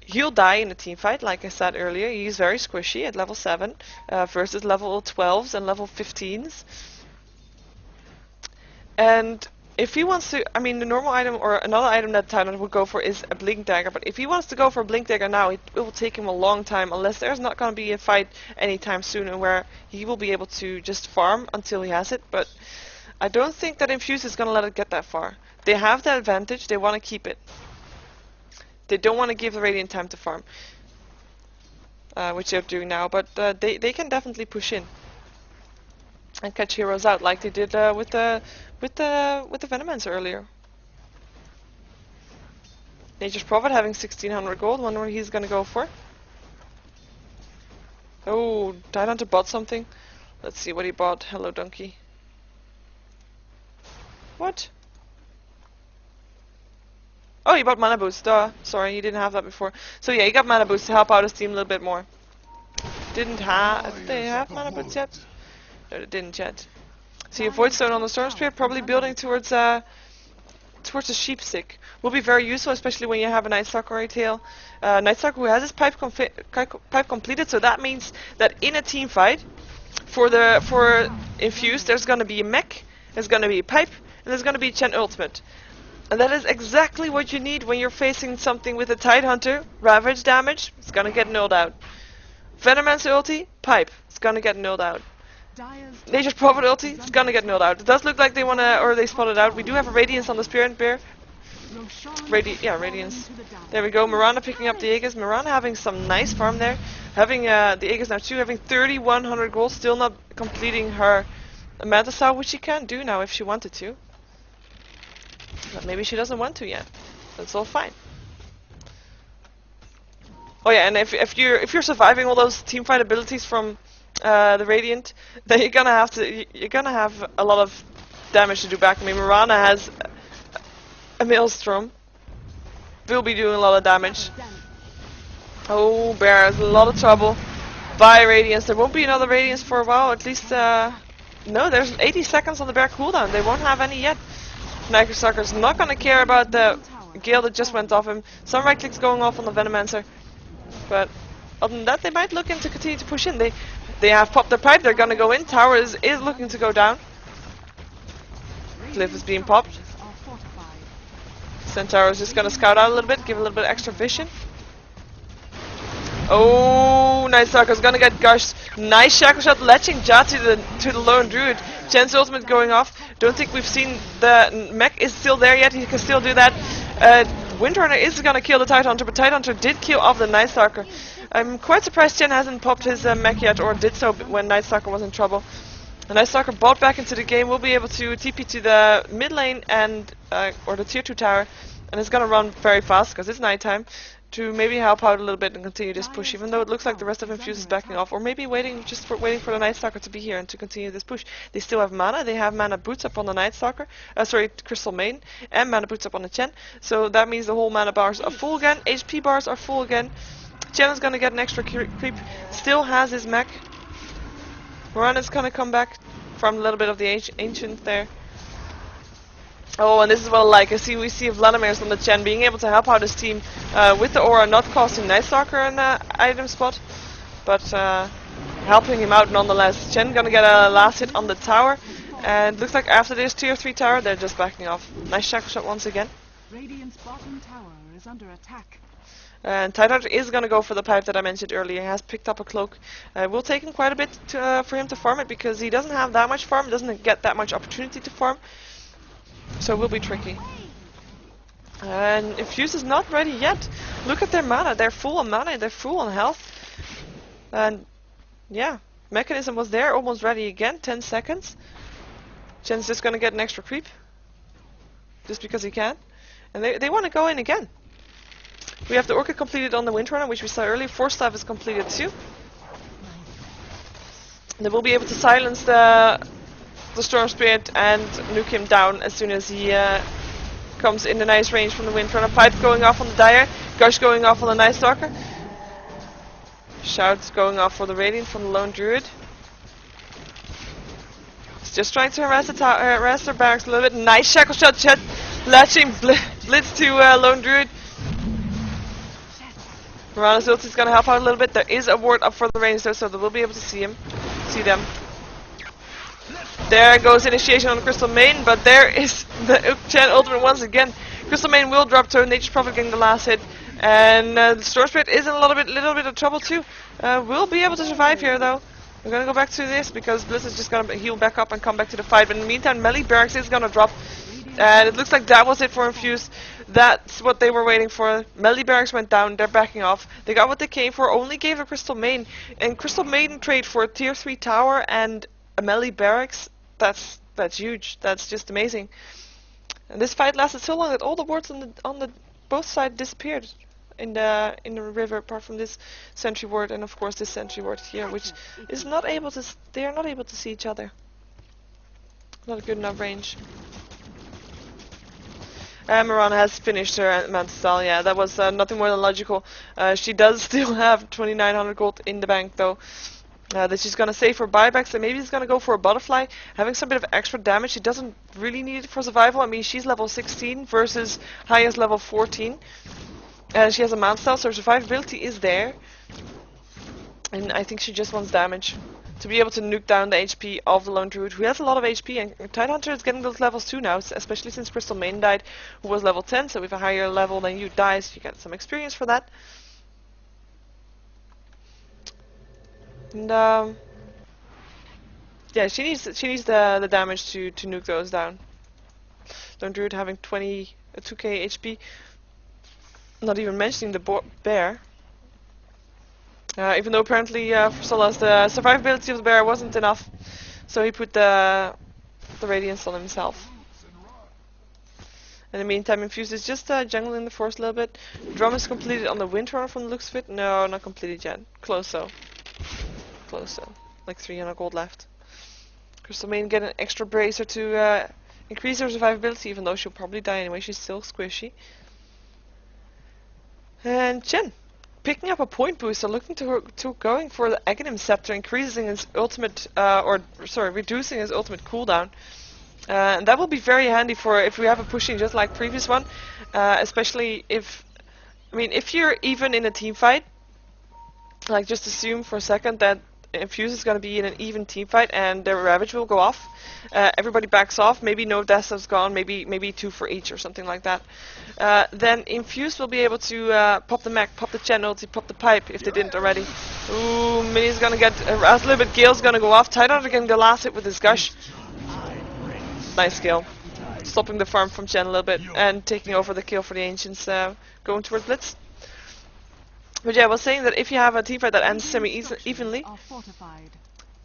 he'll die in a team fight, like I said earlier. He's very squishy at level 7 versus level 12s and level 15s. And if he wants to, I mean, the normal item or another item that Tidehunter would go for is a Blink Dagger, but if he wants to go for a Blink Dagger now, it will take him a long time, unless there's not going to be a fight anytime soon, and where he will be able to just farm until he has it, but I don't think that Infused is going to let it get that far. They have the advantage, they want to keep it. They don't want to give the Radiant time to farm, which they're doing now, but they can definitely push in and catch heroes out, like they did with the Venomancer earlier. Nature's Prophet having 1600 gold, wonder what he's going to go for. Oh, Tidehunter bought something. Let's see what he bought. Hello, donkey. What? Oh, he bought mana boost. Duh. Sorry, he didn't have that before. So yeah, he got mana boost to help out his team a little bit more. Did they have mana boost yet? No, they didn't yet. See a Void Stone on the Storm Spirit, probably building towards a sheep stick. Will be very useful, especially when you have a Night Stalker or tail. Night Stalker who has his pipe completed, so that means that in a team fight, for Infused, there's gonna be a mech, there's gonna be a pipe, and there's gonna be Chen Ultimate. And that is exactly what you need when you're facing something with a Tidehunter. Ravage damage, it's gonna get nulled out. Venomancer ulti, pipe, it's gonna get nulled out. Nature's Prophet ulti, it's gonna get nulled out. It does look like they wanna, or they spotted out. We do have a Radiance on the Spirit Bear. Radiance. There we go, Mirana picking up the Aegis. Mirana having some nice farm there. Having the Aegis now too, having 3100 gold, still not completing her Manta Style, which she can do now if she wanted to. But maybe she doesn't want to yet. That's all fine. Oh yeah, and if you're surviving all those teamfight abilities from the Radiant, then you're gonna have a lot of damage to do back. I mean, Mirana has a Maelstrom. Will be doing a lot of damage. Oh, Bear has a lot of trouble. By Radiance, there won't be another Radiance for a while. At least no, there's 80 seconds on the Bear cooldown. They won't have any yet. Niger Sucker's not gonna care about the Gale that just went off him. Some right clicks going off on the Venomancer. But other than that, they might look to continue to push in. They have popped their pipe, they're gonna go in. Tower is looking to go down. Cliff is being popped. Centaur is just gonna scout out a little bit, give a little bit extra vision. Oh, Night Stalker's gonna get gushed. Nice Shackle Shot, latching Ja to the lone druid. Chen's ultimate going off. Don't think we've seen the mech is still there yet. He can still do that. Windrunner is gonna kill the Tidehunter, but Tidehunter did kill off the Night Stalker. I'm quite surprised Chen hasn't popped his mech yet, or did so when Night Stalker was in trouble. The Night Stalker bought back into the game, will be able to TP to the mid lane and or the tier 2 tower, and it's gonna run very fast because it's nighttime to maybe help out a little bit and continue this push, even though it looks like the rest of Infused is backing off, or maybe waiting for the Night Stalker to be here and to continue this push. They still have mana. They have mana boots up on the Night Stalker, Crystal Maiden, and mana boots up on the Chen. So that means the whole mana bars are full again. HP bars are full again. Chen is gonna get an extra creep. Still has his mech. Moran is gonna come back from a little bit of the ancient there. Oh, and this is what I like. We see Vladimir's on the Chen being able to help out his team with the aura, not costing Night Stalker an item spot, but helping him out nonetheless. Chen gonna get a last hit on the tower, and looks like after this tier 3 tower, they're just backing off. Nice shackle shot once again. Radiant's bottom tower is under attack. And Tidehunter is gonna go for the pipe that I mentioned earlier. He has picked up a cloak. Will take him quite a bit for him to farm it, because he doesn't have that much farm, doesn't get that much opportunity to farm. So it will be tricky. And Infused is not ready yet. Look at their mana. They're full on mana. They're full on health. And yeah, Mechanism was there, almost ready again. 10 seconds. Chen's just gonna get an extra creep, just because he can. And they want to go in again. We have the Orchid completed on the Windrunner, which we saw earlier. Force Staff is completed too. They will be able to silence the Storm Spirit and nuke him down as soon as he comes in the nice range from the Windrunner. Pipe going off on the Dire, Gush going off on the Night Stalker. Shouts going off for the Radiant from the Lone Druid. He's just trying to harass their barracks a little bit. Nice shackle shot, Chet. Latching blitz to Lone Druid. Mirana's ulti is gonna help out a little bit. There is a ward up for the range though, so they will be able to see them. There goes initiation on the Crystal Maiden, but there is the Chen ultimate once again. Crystal Maiden will drop to Nature's Prophet getting the last hit, and the Storm Spirit is in a little bit of trouble too. Will be able to survive here though. We're gonna go back to this because Blizz is just gonna heal back up and come back to the fight. But in the meantime, Melee Barracks is gonna drop, and it looks like that was it for Infused. That's what they were waiting for. Melee Barracks went down, they're backing off. They got what they came for, only gave a Crystal Maiden. And Crystal Maiden trade for a tier 3 tower and a Melee Barracks, that's huge. That's just amazing. And this fight lasted so long that all the wards on the both sides disappeared in the river, apart from this sentry ward and of course this sentry ward here, which is not able to. They are not able to see each other. Not a good enough range. Mirana has finished her Mantle. Yeah, that was nothing more than logical. She does still have 2,900 gold in the bank though. That she's gonna save for buybacks, and maybe she's gonna go for a butterfly, having some bit of extra damage. She doesn't really need it for survival. I mean, she's level 16 versus highest level 14. She has a Mantle, so her survivability is there. And I think she just wants damage to be able to nuke down the HP of the Lone Druid, who has a lot of HP, and Tidehunter is getting those levels too now, especially since Crystal Maiden died, who was level 10, so with a higher level than you dies, you get some experience for that. And yeah, she needs the damage to nuke those down. Lone Druid having 2k HP, not even mentioning the bear. Even though apparently for Solas the survivability of the bear wasn't enough, so he put the Radiance on himself. In the meantime, Infused is just jungling the forest a little bit. Drum is completed on the Windrunner from the looks of it. No, not completed yet. Close though. Close though. Like 300 gold left. Crystal Maiden get an extra bracer to increase her survivability, even though she'll probably die anyway. She's still squishy. And Chen picking up a point booster, looking to going for the Aghanim Scepter, increasing his ultimate, reducing his ultimate cooldown. And that will be very handy for if we have a pushing just like previous one, especially if you're even in a team fight, like just assume for a second that Infuse is going to be in an even team fight and their Ravage will go off. Everybody backs off, maybe no deaths has gone, maybe 2 for each or something like that. Then Infuse will be able to pop the mech, pop the Chen ulti, pop the pipe if they didn't already. Ooh, Minnie's gonna get a little bit. Gale's gonna go off. Tidehunter getting the last hit with his Gush. Nice kill. stopping the farm from Chen a little bit and taking over the kill for the Ancients, going towards Blitz. But yeah, I was saying that if you have a teamfight that ends semi-evenly, Are fortified.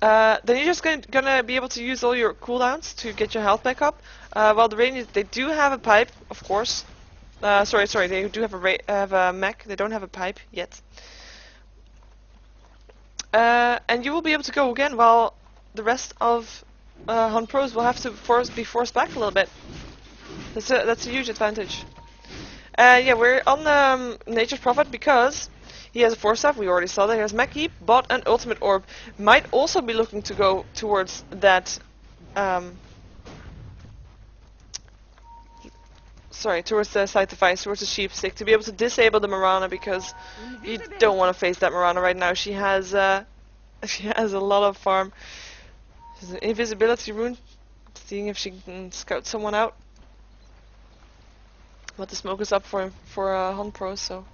then you're just gonna be able to use all your cooldowns to get your health back up. While the Radiant, they do have a pipe, of course. Sorry, they do have a mech. They don't have a pipe yet. And you will be able to go again, while the rest of HONPROS will have to be forced back a little bit. That's a huge advantage. Yeah, we're on Nature's Prophet because he has a 4-staff. We already saw that. He has Mech Heap, Bot, and Ultimate Orb. Might also be looking to go towards that. Towards the Sight Device, towards the Sheep Stick, to be able to disable the Mirana, because you don't want to face that Mirana right now. She has a lot of farm. There's an invisibility rune, seeing if she can scout someone out. But the smoke is up for HONPROS, so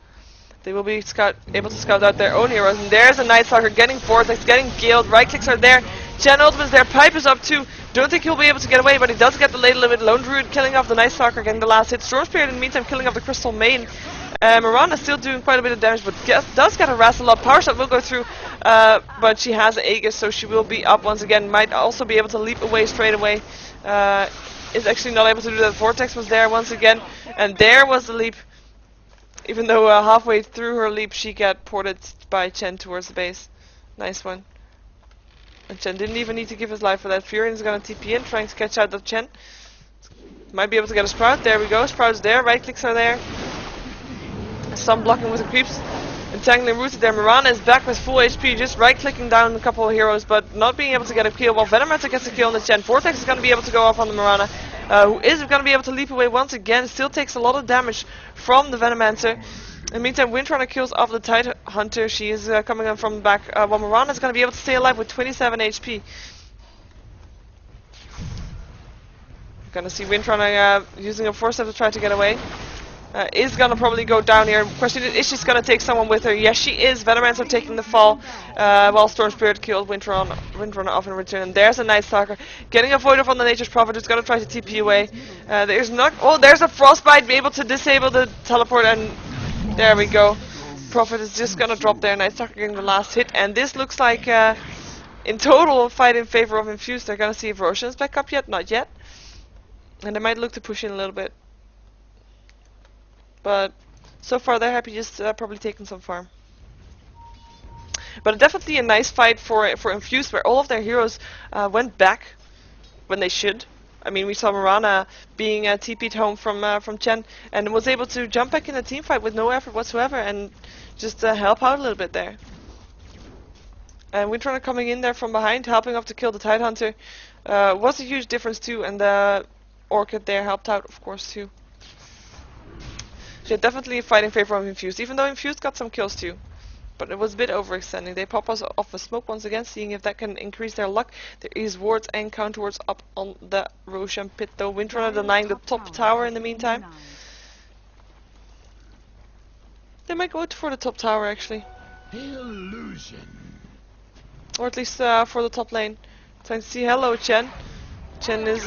they will be able to scout out their own heroes. And there's a Night Stalker getting Vortex, getting killed. Right clicks are there. Chen Ultimate is there. Pipe is up too. Don't think he'll be able to get away, but he does get the late limit. Lone Druid killing off the Night Stalker, getting the last hit. Storm Spirit in the meantime killing off the Crystal Main. Mirana still doing quite a bit of damage, but does get a wrestle up. Power Shot will go through, but she has Aegis, so she will be up once again. Might also be able to leap away straight away. Is actually not able to do that. Vortex was there once again, and there was the leap. Even though halfway through her leap, she got ported by Chen towards the base. Nice one. And Chen didn't even need to give his life for that. Furion is going to TP in, trying to catch out of Chen. Might be able to get a Sprout. There we go. Sprout's there. Right clicks are there. Some blocking with the creeps. Entangling rooted there. Mirana is back with full HP, just right clicking down a couple of heroes, but not being able to get a kill. While Venomancer gets a kill on the Chen. Vortex is going to be able to go off on the Mirana, who is going to be able to leap away once again. Still takes a lot of damage from the Venomancer. In the meantime, Windrunner kills off the Tide Hunter. She is coming in from the back, while Mirana is going to be able to stay alive with 27 HP. Gonna see Windrunner using a 4-step to try to get away. Is gonna probably go down here. Question is she gonna take someone with her? Yes, she is. Venomancer taking the fall, while Storm Spirit killed Windrunner off in return. And there's a Night Stalker getting a Void Off on the Nature's Prophet, who's gonna try to TP away. There's a Frostbite, be able to disable the teleport, and there we go. Prophet is just gonna drop there. Night Stalker getting the last hit, and this looks like in total a fight in favor of Infused. They're gonna see if Roshan's back up yet, not yet, and they might look to push in a little bit. But so far they're happy just probably taking some farm. But definitely a nice fight for Infused, where all of their heroes went back when they should. I mean, we saw Mirana being TP'd home from Chen, and was able to jump back in a team fight with no effort whatsoever, and just help out a little bit there. And Windrunner coming in there from behind, helping up to kill the Tide Hunter, was a huge difference too, and the Orchid there helped out, of course, too. So yeah, definitely a fight in favor of Infused, even though Infused got some kills too. But it was a bit overextending. They pop us off a smoke once again, seeing if that can increase their luck. There is wards and counter wards up on the Roshan pit though. Windrunner denying the top tower in the meantime. They might go for the top tower actually. Illusion. Or at least for the top lane. Trying to see hello Chen. Chen is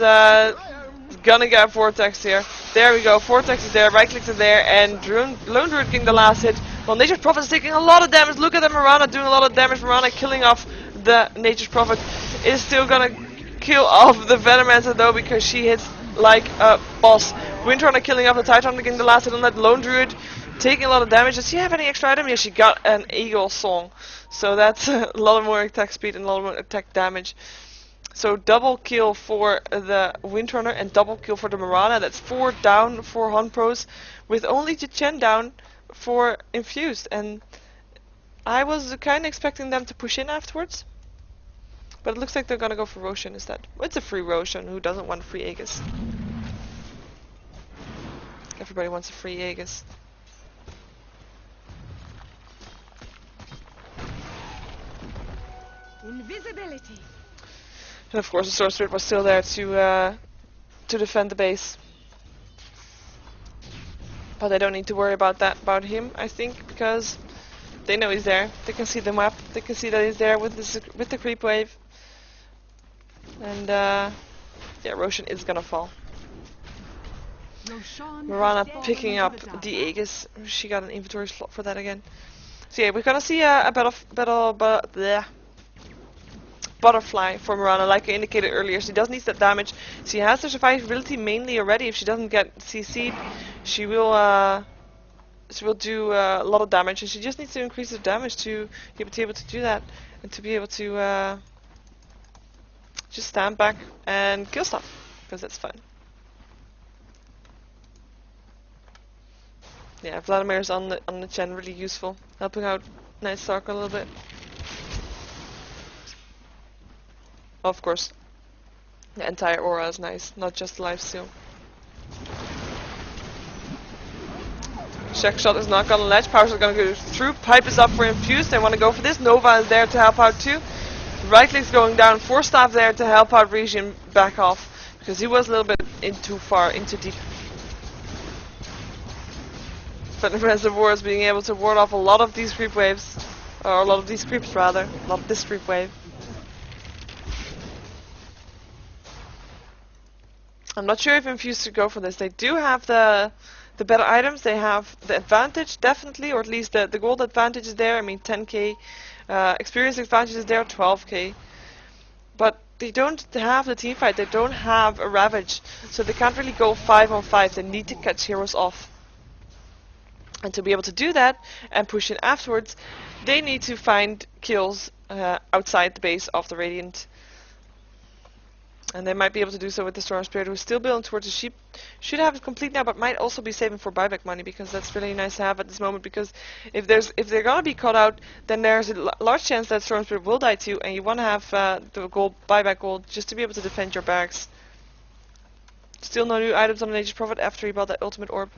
gonna get Vortex here. There we go, Vortex is there, right clicks are there, and Lone Druid getting the last hit. Well, Nature's Prophet is taking a lot of damage. Look at the Mirana doing a lot of damage. Mirana killing off the Nature's Prophet. Is still gonna kill off the Venomancer though, because she hits like a boss. Windrunner killing off the Titan, getting the last hit on that Lone Druid, taking a lot of damage. Does she have any extra item? Yeah, she got an Eagle Song. So that's a lot more attack speed and a lot more attack damage. So double kill for the Windrunner and double kill for the Mirana. That's 4 down for HONPROS, with only the Chen down for Infused. And I was kind of expecting them to push in afterwards, but it looks like they're gonna go for Roshan instead. It's a free Roshan. Who doesn't want free Aegis? Everybody wants a free Aegis. Invisibility. And of course the Sword Spirit was still there to defend the base. But they don't need to worry about him, I think, because they know he's there. They can see the map, they can see that he's there with the creep wave. And yeah, Roshan is gonna fall. Mirana picking up the Aegis. She got an inventory slot for that again. So yeah, we're gonna see a butterfly for Mirana, like I indicated earlier. She does need that damage. She has the survivability mainly already. If she doesn't get CC'd, she will do a lot of damage, and she just needs to increase the damage to be able to do that, and to be able to just stand back and kill stuff, because that's fun. Yeah, Vladimir's on the Chen, really useful, helping out Night Stalker a little bit. Of course, the entire aura is nice, not just the lifesteal. Check shot is not gonna ledge. Powers are gonna go through. Pipe is up for Infused. They want to go for this. Nova is there to help out too. Right click's going down. 4 staff there to help out Region back off, because he was a little bit too far, into deep. But the Reservoir is being able to ward off a lot of these creep waves, or a lot of these creeps rather, a lot of this creep wave. I'm not sure if Infused should go for this. They do have the better items. They have the advantage, definitely, or at least the gold advantage is there. I mean, 10k. Experience advantage is there, 12k. But they don't have the team fight. They don't have a Ravage. So they can't really go 5 on 5. They need to catch heroes off. And to be able to do that and push in afterwards, they need to find kills outside the base of the Radiant. And they might be able to do so with the Storm Spirit, who's still building towards the sheep. Should have it complete now, but might also be saving for buyback money, because that's really nice to have at this moment. Because if they're gonna be caught out, then there's a large chance that Storm Spirit will die too, and you want to have the gold, buyback gold, just to be able to defend your barracks. Still no new items on the Nature's Prophet after he bought that ultimate orb.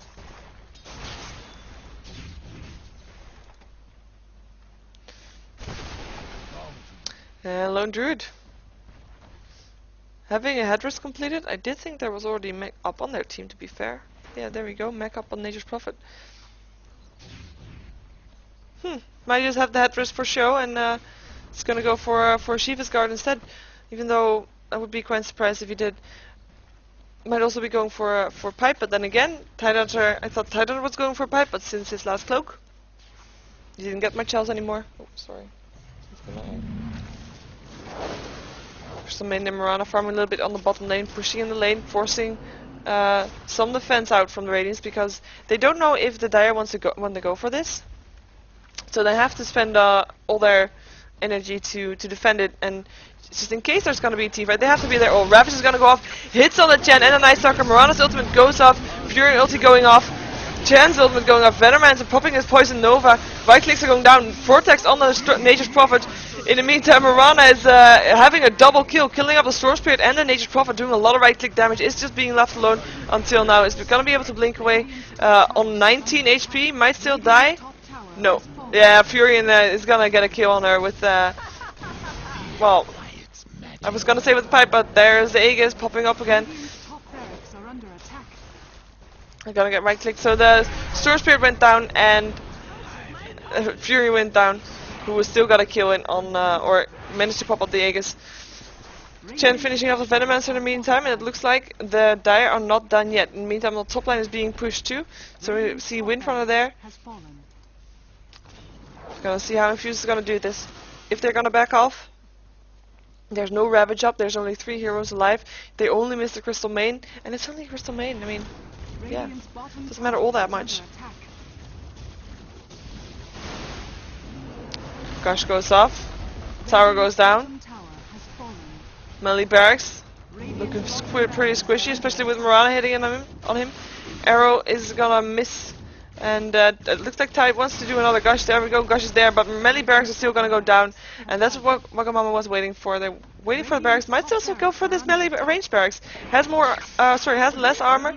Lone Druid. Having a headdress completed, I did think there was already mech up on their team, to be fair. Yeah, there we go, mech up on Nature's Prophet. Might just have the headdress for show, and it's gonna go for Sheever's guard instead. Even though I would be quite surprised if he did. Might also be going for pipe, but then again, Tidehunter, I thought Tidehunter was going for pipe, but since his last cloak, he didn't get much else anymore. Oh, sorry. Some main and Mirana farming a little bit on the bottom lane, pushing in the lane, forcing some defense out from the Radiants, because they don't know if the Dire want to go for this. So they have to spend all their energy to defend it, and just in case there's gonna be a team fight, they have to be there. Oh, Ravage is gonna go off, hits on the Chen and the Night Stalker. Mirana's ultimate goes off, Fury ulti going off, Chen's ultimate going off, Venomman's popping his Poison Nova, right clicks are going down, Vortex on the Nature's Prophet. In the meantime, Mirana is having a double kill, killing up the Storm Spirit and the Nature's Prophet, doing a lot of right-click damage. It's just being left alone until now. Is gonna be able to blink away on 19 HP. Might still die. No. Yeah, Fury is gonna get a kill on her with well, I was gonna say with the pipe, but there's the Aegis popping up again. I gotta get right-click. So the Storm Spirit went down and Fury went down, who was still got a kill in on, or managed to pop up the Aegis. Chen finishing off the Venomancer in the meantime, and it looks like the Dire are not done yet. In the meantime, the top line is being pushed too, so we see Windrunner there. Gonna see how Infused is gonna do this. If they're gonna back off, there's no Ravage up, there's only 3 heroes alive. They only missed the Crystal Main, and it's only Crystal Main, I mean, yeah, doesn't matter all that much. Gush goes off, tower goes down, melee barracks looking pretty squishy, especially with Mirana hitting on him. Arrow is gonna miss, and it looks like Tide wants to do another Gush. There we go, Gush is there, but melee barracks are still gonna go down, and that's what Wagamama was waiting for. They're waiting for the barracks. Might still go for this melee ranged barracks. Has less armor.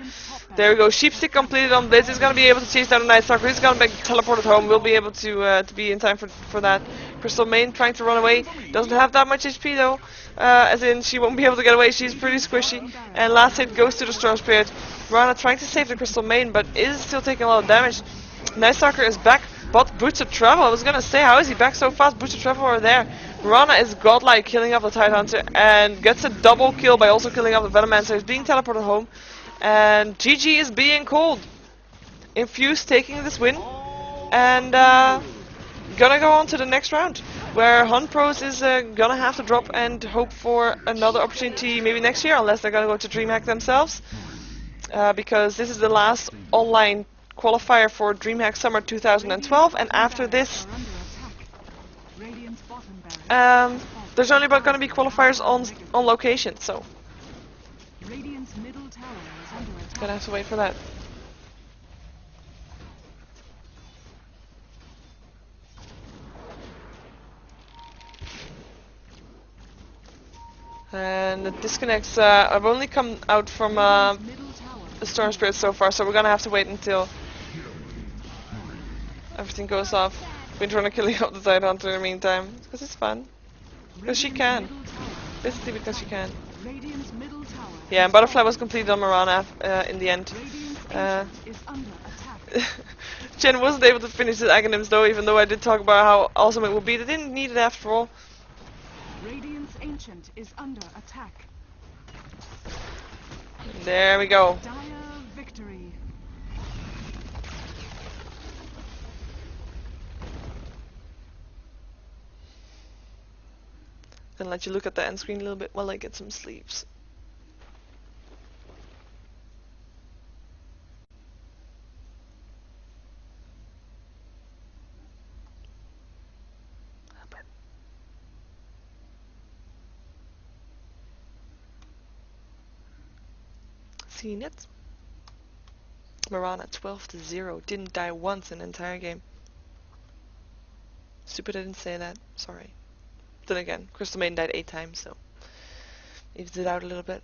There we go. Sheepstick completed on Blitz. He's gonna be able to chase down the Night Stalker. He's gonna be teleported home. We'll be able to be in time for that. Crystal Main trying to run away. Doesn't have that much HP though. As in, she won't be able to get away. She's pretty squishy. And last hit goes to the Storm Spirit. Rana trying to save the Crystal Main, but is still taking a lot of damage. Night Stalker is back, but Boots of Travel. I was gonna say, how is he back so fast? Boots of Travel are there. Rana is godlike, killing off the Tidehunter, and gets a double kill by also killing off the Venomancer. He's being teleported home. And GG is being called. Infused taking this win. And gonna go on to the next round, where HONPROS is gonna have to drop and hope for another opportunity maybe next year, unless they're gonna go to DreamHack themselves. Because this is the last online qualifier for DreamHack Summer 2012, and after this, there's only going to be qualifiers on location, so gonna have to wait for that. And the disconnects, I've only come out from the Storm Spirit so far, so we're gonna have to wait until everything goes off. Been trying to kill the other side hunter in the meantime, because it's fun. Because she can. Basically because she can. Yeah, and Butterfly was completed on Mirana in the end. Jen wasn't able to finish the Aghanims though, even though I did talk about how awesome it would be. They didn't need it after all. Radiant's Ancient is under attack. There we go. Dire victory. Gonna let you look at the end screen a little bit while I get some sleeps. Seen it? Mirana 12-0. Didn't die once in the entire game. Stupid I didn't say that. Sorry. Then again, Crystal Maiden died 8 times, so evens it out a little bit.